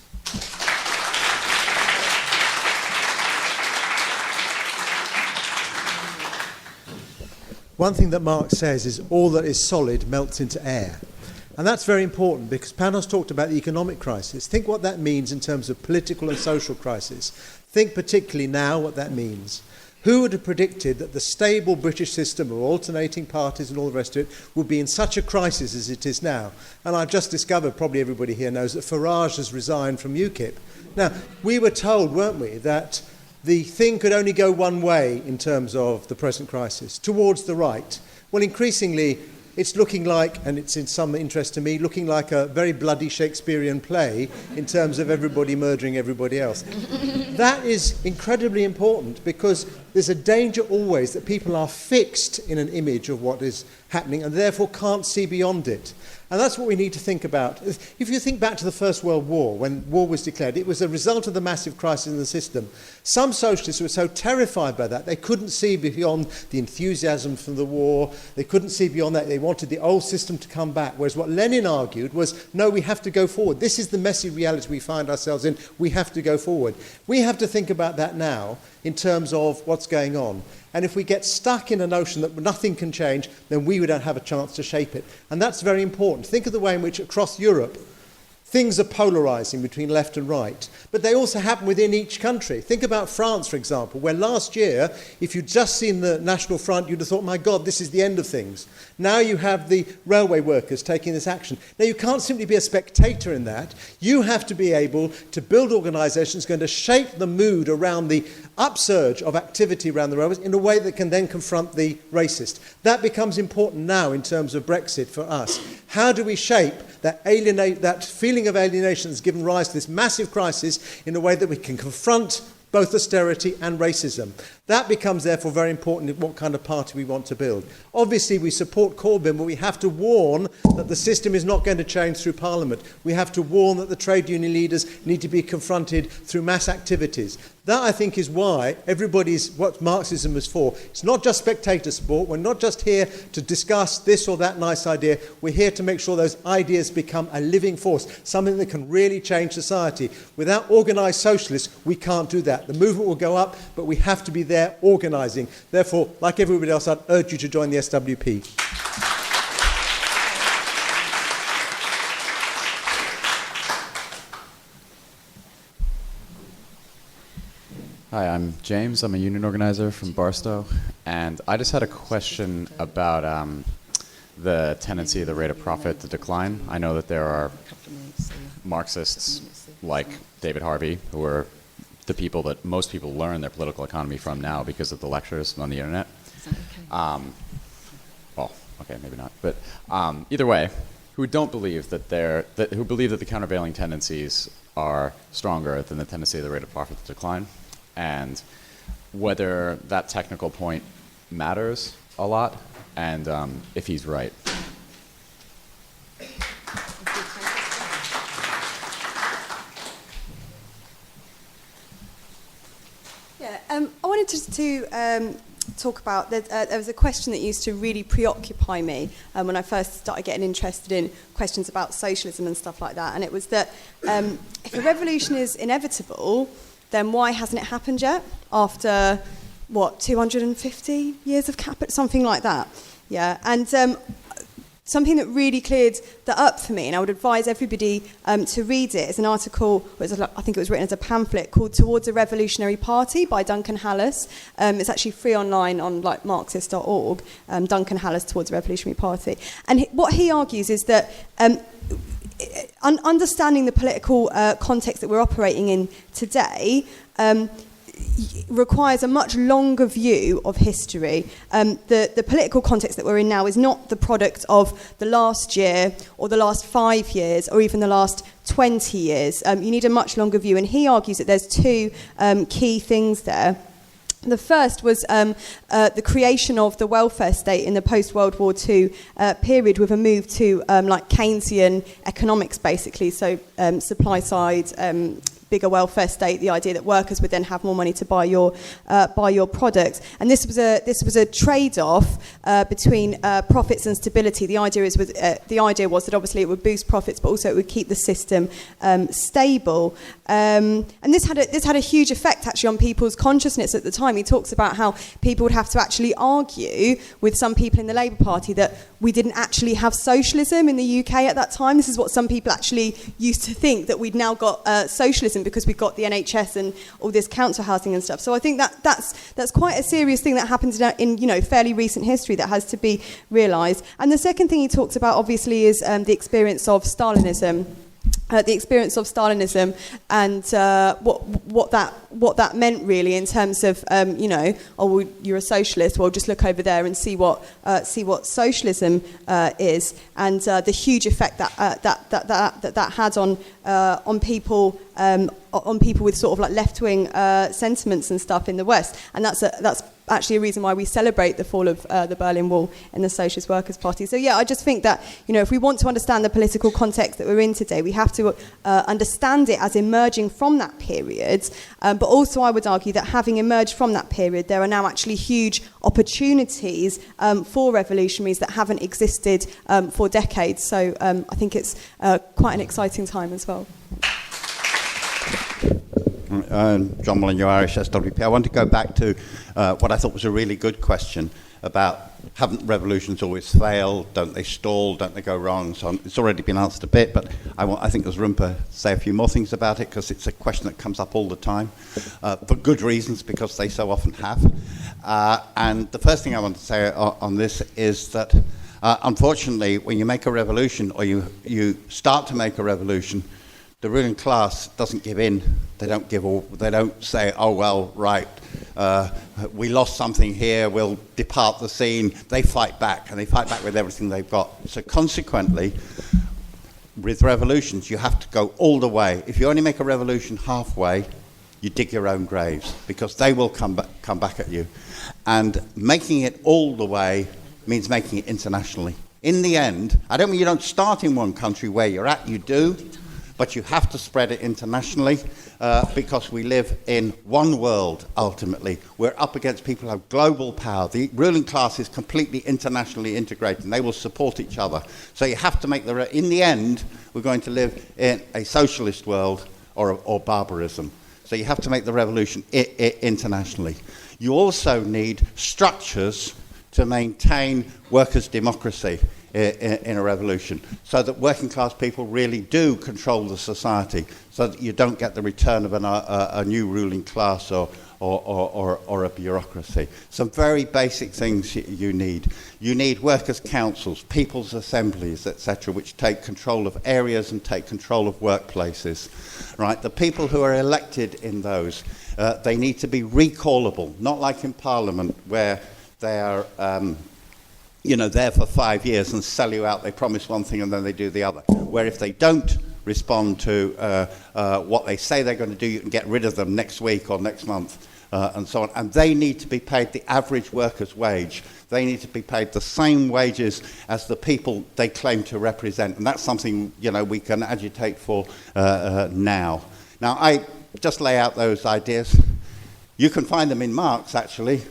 S11: One thing that Marx says is all that is solid melts into air. And that's very important because Panos talked about the economic crisis. Think what that means in terms of political and social crisis. Think particularly now what that means. Who would have predicted that the stable British system of alternating parties and all the rest of it would be in such a crisis as it is now? And I've just discovered, probably everybody here knows, that Farage has resigned from UKIP. Now, we were told, weren't we, that the thing could only go one way in terms of the present crisis, towards the right. Well, increasingly, it's looking like, and it's in some interest to me, looking like a very bloody Shakespearean play in terms of everybody murdering everybody else. That is incredibly important because there's a danger always that people are fixed in an image of what is happening and therefore can't see beyond it. And that's what we need to think about. If you think back to the First World War, when war was declared, it was a result of the massive crisis in the system. Some socialists were so terrified by that, they couldn't see beyond the enthusiasm from the war, they couldn't see beyond that, they wanted the old system to come back. Whereas what Lenin argued was, no, we have to go forward. This is the messy reality we find ourselves in, we have to go forward. We have to think about that now in terms of what's going on. And if we get stuck in a notion that nothing can change, then we don't have a chance to shape it. And that's very important. Think of the way in which across Europe things are polarising between left and right. But they also happen within each country. Think about France, for example, where last year, if you'd just seen the National Front, you'd have thought, my God, this is the end of things. Now you have the railway workers taking this action. Now, you can't simply be a spectator in that. You have to be able to build organisations going to shape the mood around the upsurge of activity around the railways in a way that can then confront the racist. That becomes important now in terms of Brexit for us. How do we shape that feeling of alienation that's given rise to this massive crisis in a way that we can confront both austerity and racism? That becomes, therefore, very important in what kind of party we want to build. Obviously, we support Corbyn, but we have to warn that the system is not going to change through Parliament. We have to warn that the trade union leaders need to be confronted through mass activities. That, I think, is why what Marxism is for. It's not just spectator sport. We're not just here to discuss this or that nice idea. We're here to make sure those ideas become a living force, something that can really change society. Without organised socialists, we can't do that. The movement will go up, but we have to be there organising. Therefore, like everybody else, I'd urge you to join the SWP.
S12: Hi, I'm James. I'm a union organizer from Barstow, and I just had a question about the tendency of the rate of profit to decline. I know that there are Marxists like David Harvey, who are the people that most people learn their political economy from now because of the lectures on the internet.
S5: Is that okay?
S12: Well, okay, maybe not. But either way, who believe that the countervailing tendencies are stronger than the tendency of the rate of profit to decline, and whether that technical point matters a lot, and if he's right.
S13: I wanted to talk about, there was a question that used to really preoccupy me when I first started getting interested in questions about socialism and stuff like that, and it was that if a revolution is inevitable, then why hasn't it happened yet after, 250 years of capital, something like that. Yeah, and something that really cleared that up for me, and I would advise everybody to read it, is an article, I think it was written as a pamphlet, called Towards a Revolutionary Party by Duncan Hallis. It's actually free online on Marxist.org, Duncan Hallis, Towards a Revolutionary Party. And what he argues is that understanding the political context that we're operating in today, requires a much longer view of history. The political context that we're in now is not the product of the last year or the last 5 years or even the last 20 years. You need a much longer view, and he argues that there's two key things there. The first was the creation of the welfare state in the post-World War II period, with a move to like Keynesian economics, basically, so supply side, bigger welfare state, the idea that workers would then have more money to buy your products. And this was a trade-off between profits and stability. The idea was that obviously it would boost profits, but also it would keep the system stable. And this had a huge effect actually on people's consciousness at the time. He talks about how people would have to actually argue with some people in the Labour Party that we didn't actually have socialism in the UK at that time. This is what some people actually used to think, that we'd now got socialism because we've got the NHS and all this council housing and stuff. So I think that's quite a serious thing that happens in fairly recent history that has to be realised. And the second thing he talks about obviously is the experience of Stalinism. And what that meant really in terms of you're a socialist, well just look over there and see what socialism is, and the huge effect that had on people with sort of like left-wing sentiments and stuff in the West. And that's actually a reason why we celebrate the fall of the Berlin Wall in the Socialist Workers Party. So yeah, I just think that if we want to understand the political context that we're in today, we have to understand it as emerging from that period. But also I would argue that having emerged from that period, there are now actually huge opportunities for revolutionaries that haven't existed for decades. So I think it's quite an exciting time as well.
S14: John Molyneux, Irish SWP. I want to go back to what I thought was a really good question about, haven't revolutions always failed? Don't they stall? Don't they go wrong? So it's already been answered a bit, but I think there's room to say a few more things about it, because it's a question that comes up all the time, for good reasons, because they so often have. And the first thing I want to say on this is that, unfortunately, when you make a revolution, or you start to make a revolution, the ruling class doesn't give in. They don't say, oh, well, right, we lost something here, we'll depart the scene. They fight back, and they fight back with everything they've got. So consequently, with revolutions, you have to go all the way. If you only make a revolution halfway, you dig your own graves, because they will come back at you. And making it all the way means making it internationally. In the end, I don't mean you don't start in one country where you're at, you do, but you have to spread it internationally, because we live in one world, ultimately. We're up against people who have global power. The ruling class is completely internationally integrated, and they will support each other. So you have to make in the end, we're going to live in a socialist world or barbarism. So you have to make the revolution internationally. You also need structures to maintain workers' democracy in a revolution, so that working class people really do control the society, so that you don't get the return of a new ruling class or a bureaucracy. Some very basic things you need. You need workers' councils, people's assemblies, etc., which take control of areas and take control of workplaces. Right? The people who are elected in those, they need to be recallable, not like in Parliament, where they are there for 5 years and sell you out. They promise one thing and then they do the other. Where if they don't respond to what they say they're going to do, you can get rid of them next week or next month, and so on. And they need to be paid the average worker's wage. They need to be paid the same wages as the people they claim to represent. And that's something, we can agitate for now. Now, I just lay out those ideas. You can find them in Marx, actually.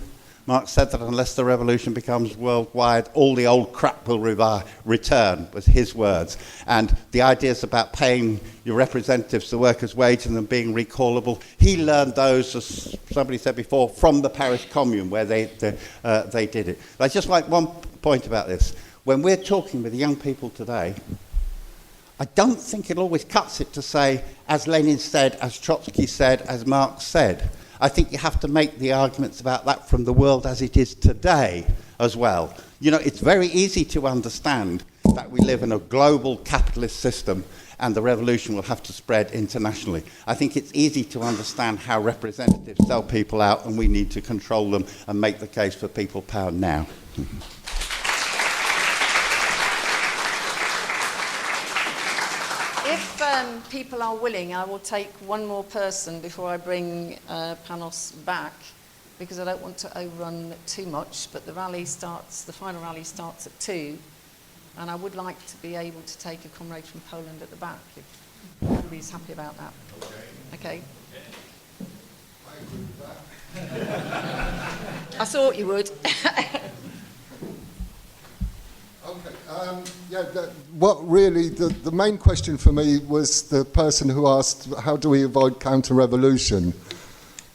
S14: Marx said that unless the revolution becomes worldwide, all the old crap will return, was his words. And the ideas about paying your representatives the workers' wage and them being recallable, he learned those, as somebody said before, from the Paris Commune, where they did it. I'd just like one point about this. When we're talking with young people today, I don't think it always cuts it to say, as Lenin said, as Trotsky said, as Marx said. I think you have to make the arguments about that from the world as it is today as well. It's very easy to understand that we live in a global capitalist system and the revolution will have to spread internationally. I think it's easy to understand how representatives sell people out, and we need to control them and make the case for people power now.
S5: If people are willing, I will take one more person before I bring Panos back, because I don't want to overrun too much, but the final rally starts at 2, and I would like to be able to take a comrade from Poland at the back, if everybody's happy about that. Okay.
S15: I agree with that.
S5: I thought you would.
S15: Okay. What really, the main question for me was the person who asked, how do we avoid counter-revolution?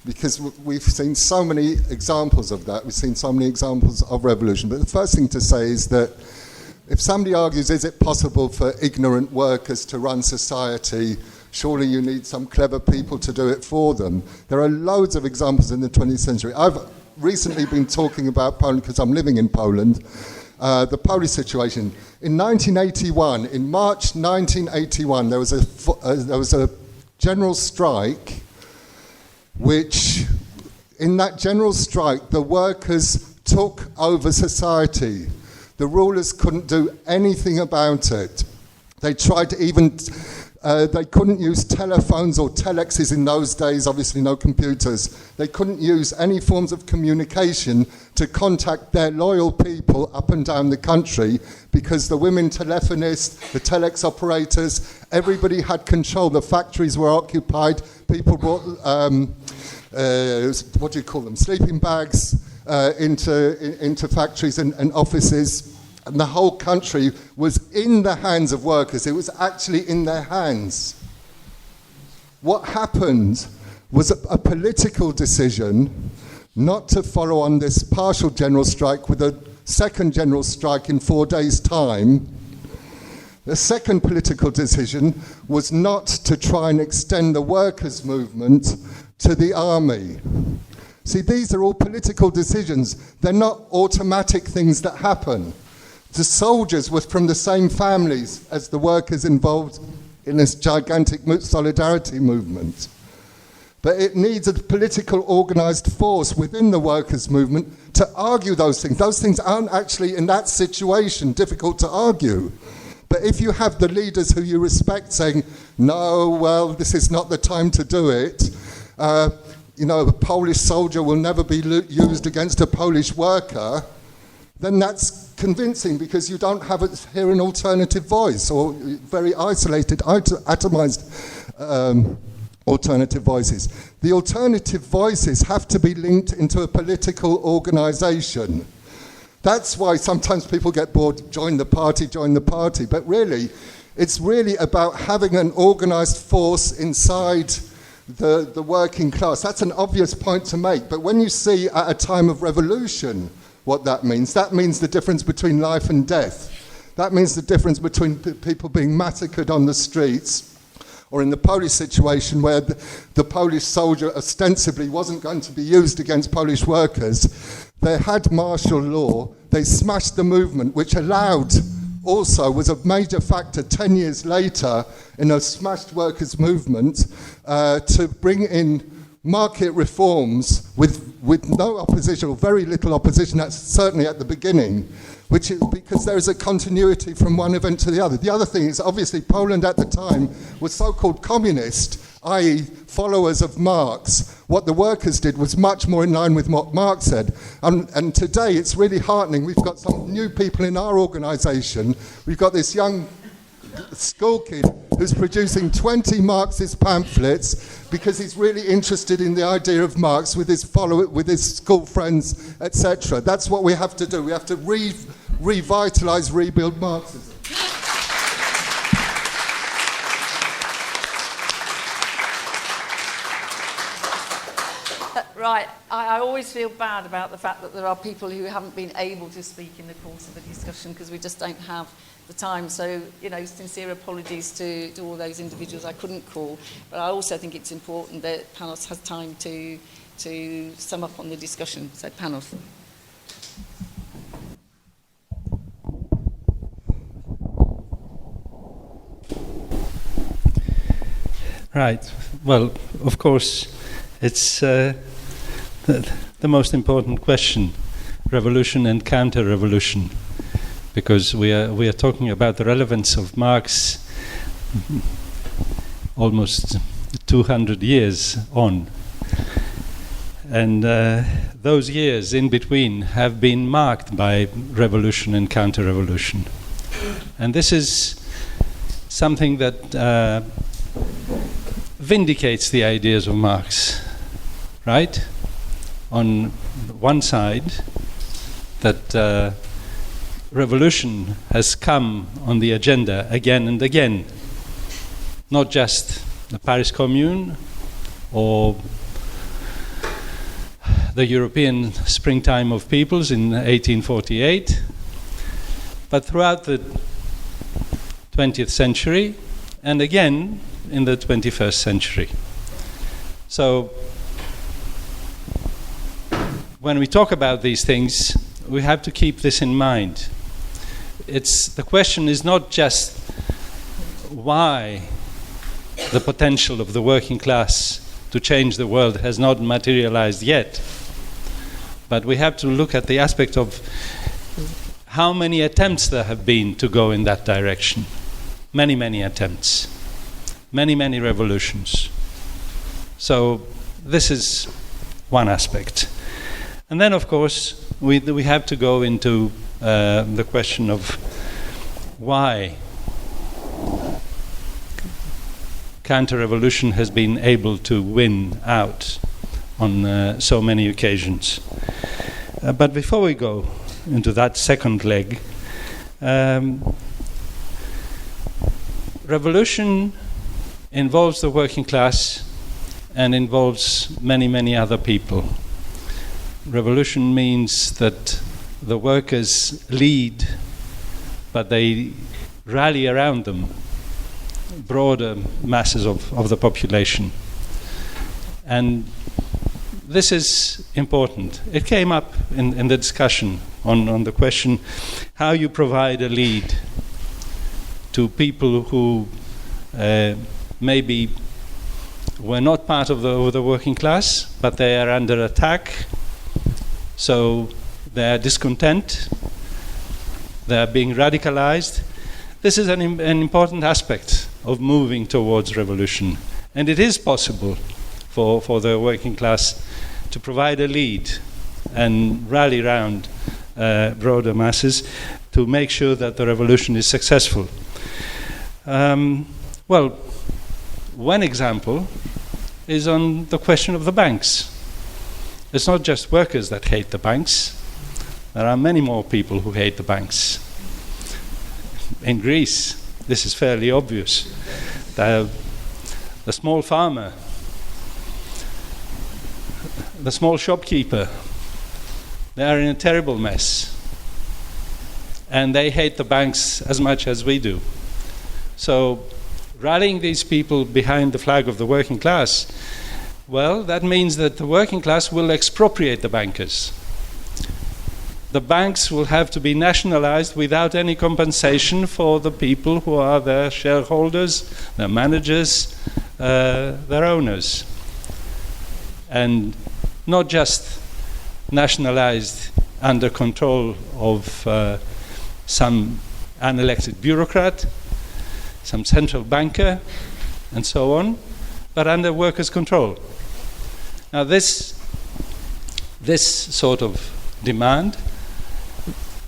S15: Because we've seen so many examples of that. We've seen so many examples of revolution. But the first thing to say is that if somebody argues, is it possible for ignorant workers to run society, surely you need some clever people to do it for them. There are loads of examples in the 20th century. I've recently been talking about Poland because I'm living in Poland. The Polish situation. In 1981, in March 1981, there was a general strike, which, in that general strike, the workers took over society. The rulers couldn't do anything about it. They tried to even... they couldn't use telephones or telexes in those days, obviously no computers. They couldn't use any forms of communication to contact their loyal people up and down the country, because the women telephonists, the telex operators, everybody had control. The factories were occupied. People brought, what do you call them, sleeping bags into factories and offices. And the whole country was in the hands of workers. It was actually in their hands. What happened was a political decision not to follow on this partial general strike with a second general strike in 4 days' time. The second political decision was not to try and extend the workers' movement to the army. See, these are all political decisions. They're not automatic things that happen. The soldiers were from the same families as the workers involved in this gigantic solidarity movement. But it needs a political organised force within the workers' movement to argue those things. Those things aren't actually, in that situation, difficult to argue. But if you have the leaders who you respect saying, no, well, this is not the time to do it, a Polish soldier will never be used against a Polish worker, then that's convincing, because you don't hear an alternative voice, or very isolated, atomized alternative voices. The alternative voices have to be linked into a political organisation. That's why sometimes people get bored, join the party, but really, it's really about having an organised force inside the working class. That's an obvious point to make, but when you see at a time of revolution what that means the difference between life and death. That means the difference between people being massacred on the streets, or in the Polish situation where the Polish soldier ostensibly wasn't going to be used against Polish workers. They had martial law. They smashed the movement, which was a major factor 10 years later in a smashed workers' movement to bring in market reforms with no opposition, or very little opposition, that's certainly at the beginning, which is because there is a continuity from one event to the other. The other thing is, obviously, Poland at the time was so-called communist, i.e. followers of Marx. What the workers did was much more in line with what Marx said. And today it's really heartening. We've got some new people in our organisation. We've got this young school kid who's producing 20 Marxist pamphlets because he's really interested in the idea of Marx with his school friends, etc. That's what we have to do. We have to revitalise, rebuild Marxism.
S5: Right, I always feel bad about the fact that there are people who haven't been able to speak in the course of the discussion because we just don't have the time. So, sincere apologies to all those individuals I couldn't call. But I also think it's important that Panos has time to sum up on the discussion. So, Panos.
S1: Right. Well, of course, it's the most important question, revolution and counter-revolution, because we are talking about the relevance of Marx almost 200 years on. And those years in between have been marked by revolution and counter-revolution. And this is something that vindicates the ideas of Marx, right? On one side, that revolution has come on the agenda again and again, not just the Paris Commune or the European Springtime of Peoples in 1848, but throughout the 20th century and again in the 21st century. So when we talk about these things, we have to keep this in mind. The question is not just why the potential of the working class to change the world has not materialized yet, but we have to look at the aspect of how many attempts there have been to go in that direction. Many, many attempts. Many, many revolutions. So this is one aspect. And then, of course, we have to go into the question of why counter-revolution has been able to win out on so many occasions. But before we go into that second leg, revolution involves the working class and involves many, many other people. Revolution means that the workers lead, but they rally around them broader masses of the population. And this is important. It came up in the discussion on the question how you provide a lead to people who maybe were not part of the working class, but they are under attack, so they are discontent, they are being radicalized. This is an important aspect of moving towards revolution. And it is possible for the working class to provide a lead and rally around broader masses to make sure that the revolution is successful. Well, one example is on the question of the banks. It's not just workers that hate the banks. There are many more people who hate the banks. In Greece, this is fairly obvious. The small farmer, the small shopkeeper, they are in a terrible mess. And they hate the banks as much as we do. So rallying these people behind the flag of the working class, well, that means that the working class will expropriate the bankers. The banks will have to be nationalized without any compensation for the people who are their shareholders, their managers, their owners. And not just nationalized under control of some unelected bureaucrat, some central banker, and so on, but under workers' control. Now this sort of demand,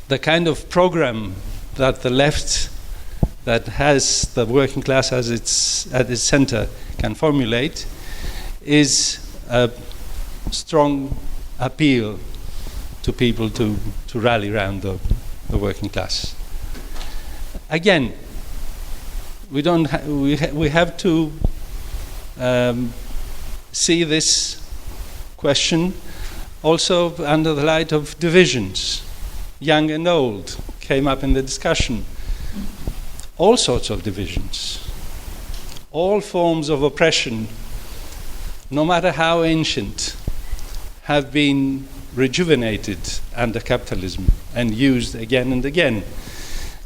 S1: the kind of program that the left, that has the working class as at its center, can formulate, is a strong appeal to people to rally around the working class. Again, we have to see this question also under the light of divisions. Young and old came up in the discussion. All sorts of divisions. All forms of oppression, no matter how ancient, have been rejuvenated under capitalism and used again and again.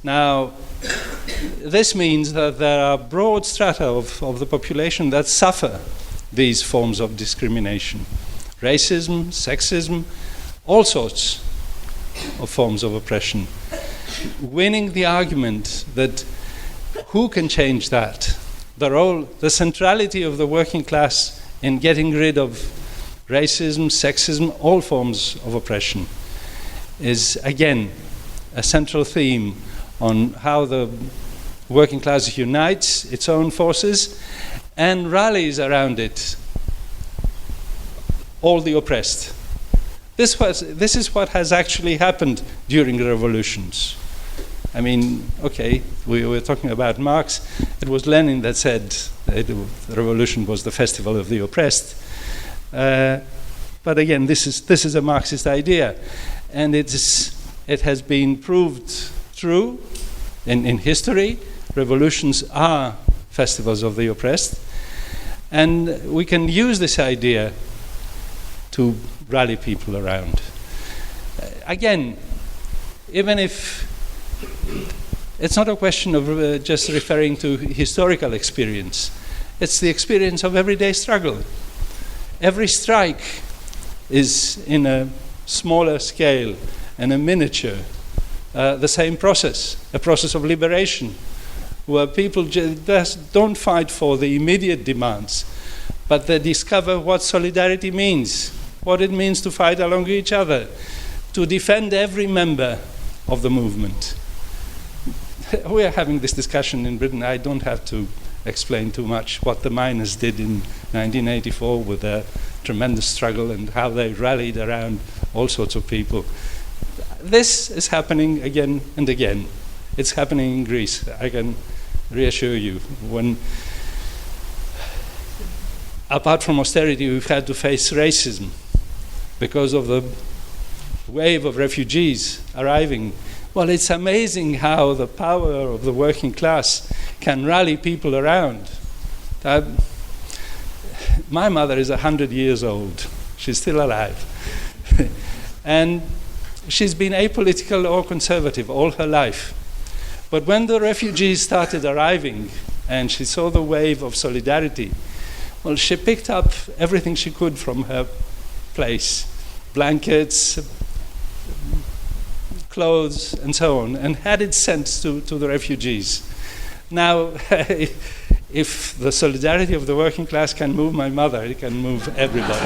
S1: Now, this means that there are broad strata of the population that suffer these forms of discrimination. Racism, sexism, all sorts of forms of oppression. Winning the argument that who can change that? The centrality of the working class in getting rid of racism, sexism, all forms of oppression is, again, a central theme on how the working class unites its own forces and rallies around it all the oppressed. This is what has actually happened during the revolutions. I mean, okay, we were talking about Marx. It was Lenin that said the revolution was the festival of the oppressed. But again, this is a Marxist idea, and it has been proved true in history. Revolutions are festivals of the oppressed, and we can use this idea to rally people around. Again, even if it's not a question of just referring to historical experience, it's the experience of everyday struggle. Every strike is in a smaller scale and a miniature, the same process, a process of liberation, where people just don't fight for the immediate demands, but they discover what solidarity means, what it means to fight along each other, to defend every member of the movement. We are having this discussion in Britain. I don't have to explain too much what the miners did in 1984 with their tremendous struggle and how they rallied around all sorts of people. This is happening again and again. It's happening in Greece, I can reassure you. When, apart from austerity, we've had to face racism because of the wave of refugees arriving. Well, it's amazing how the power of the working class can rally people around. My mother is 100 years old. She's still alive. And she's been apolitical or conservative all her life. But when the refugees started arriving and she saw the wave of solidarity, well, she picked up everything she could from her place, blankets, clothes, and so on, and had it sent to the refugees. Now, if the solidarity of the working class can move my mother, it can move everybody.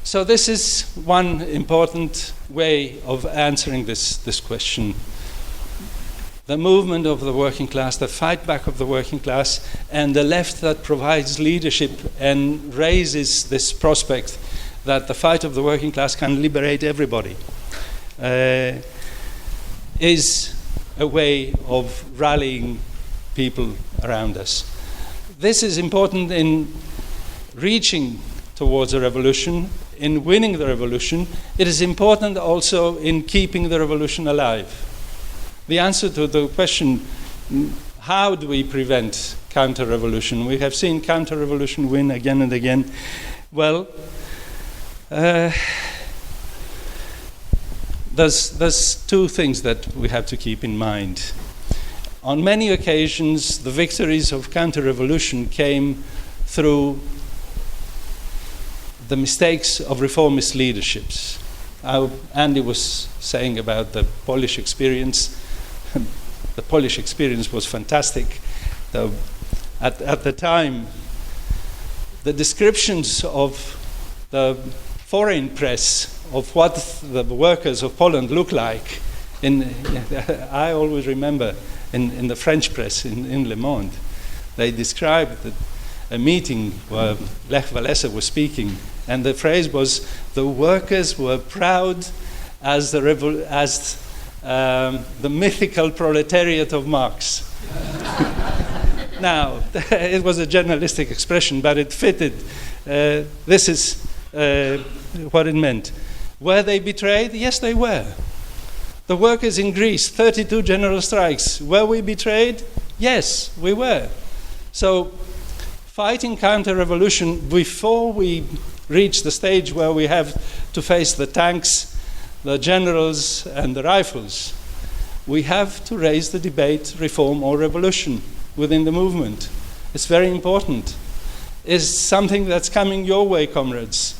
S1: So this is one important way of answering this question. The movement of the working class, the fight back of the working class, and the left that provides leadership and raises this prospect that the fight of the working class can liberate everybody, is a way of rallying people around us. This is important in reaching towards a revolution, in winning the revolution. It is important also in keeping the revolution alive. The answer to the question, how do we prevent counter-revolution? We have seen counter-revolution win again and again. Well, there's two things that we have to keep in mind. On many occasions, the victories of counter-revolution came through the mistakes of reformist leaderships. Andy was saying about the Polish experience. The Polish experience was fantastic. At the time, the descriptions of the foreign press of what the workers of Poland look like, I always remember in the French press, in Le Monde, they described a meeting where Lech Walesa was speaking, and the phrase was, the workers were proud as the mythical proletariat of Marx. Now, it was a journalistic expression, but it fitted. This is what it meant. Were they betrayed? Yes, they were. The workers in Greece, 32 general strikes. Were we betrayed? Yes, we were. So, fighting counter-revolution before we reached the stage where we have to face the tanks, the generals, and the rifles. We have to raise the debate, reform or revolution within the movement. It's very important. It's something that's coming your way, comrades.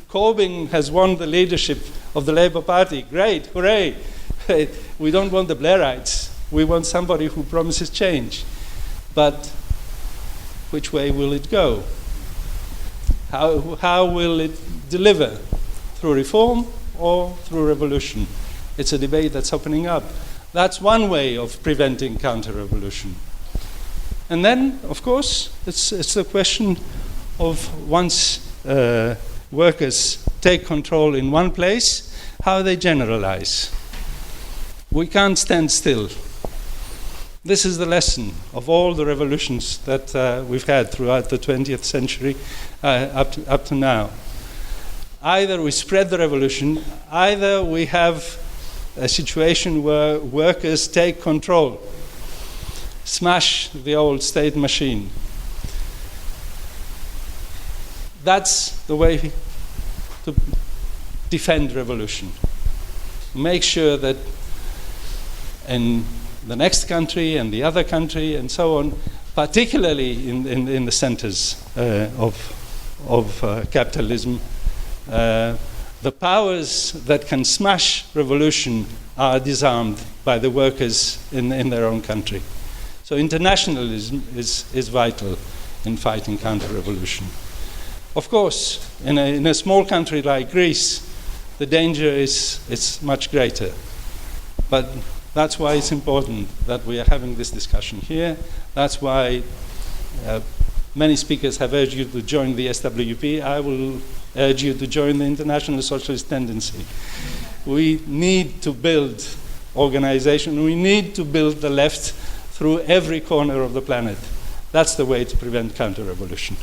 S1: Corbyn has won the leadership of the Labour Party. Great, hooray. We don't want the Blairites. We want somebody who promises change. But which way will it go? How will it deliver? Through reform or through revolution? It's a debate that's opening up. That's one way of preventing counter-revolution. And then, of course, it's the question of once workers take control in one place, how they generalize. We can't stand still. This is the lesson of all the revolutions that we've had throughout the 20th century up to now. Either we spread the revolution, either we have a situation where workers take control, smash the old state machine. That's the way to defend revolution. Make sure that in the next country and the other country and so on, particularly in the centers of capitalism, the powers that can smash revolution are disarmed by the workers in their own country. So internationalism is vital in fighting counter-revolution. Of course, in a small country like Greece, the danger is much greater. But that's why it's important that we are having this discussion here. That's why many speakers have urged you to join the SWP. I will urge you to join the International Socialist Tendency. We need to build organization. We need to build the left through every corner of the planet. That's the way to prevent counter-revolution.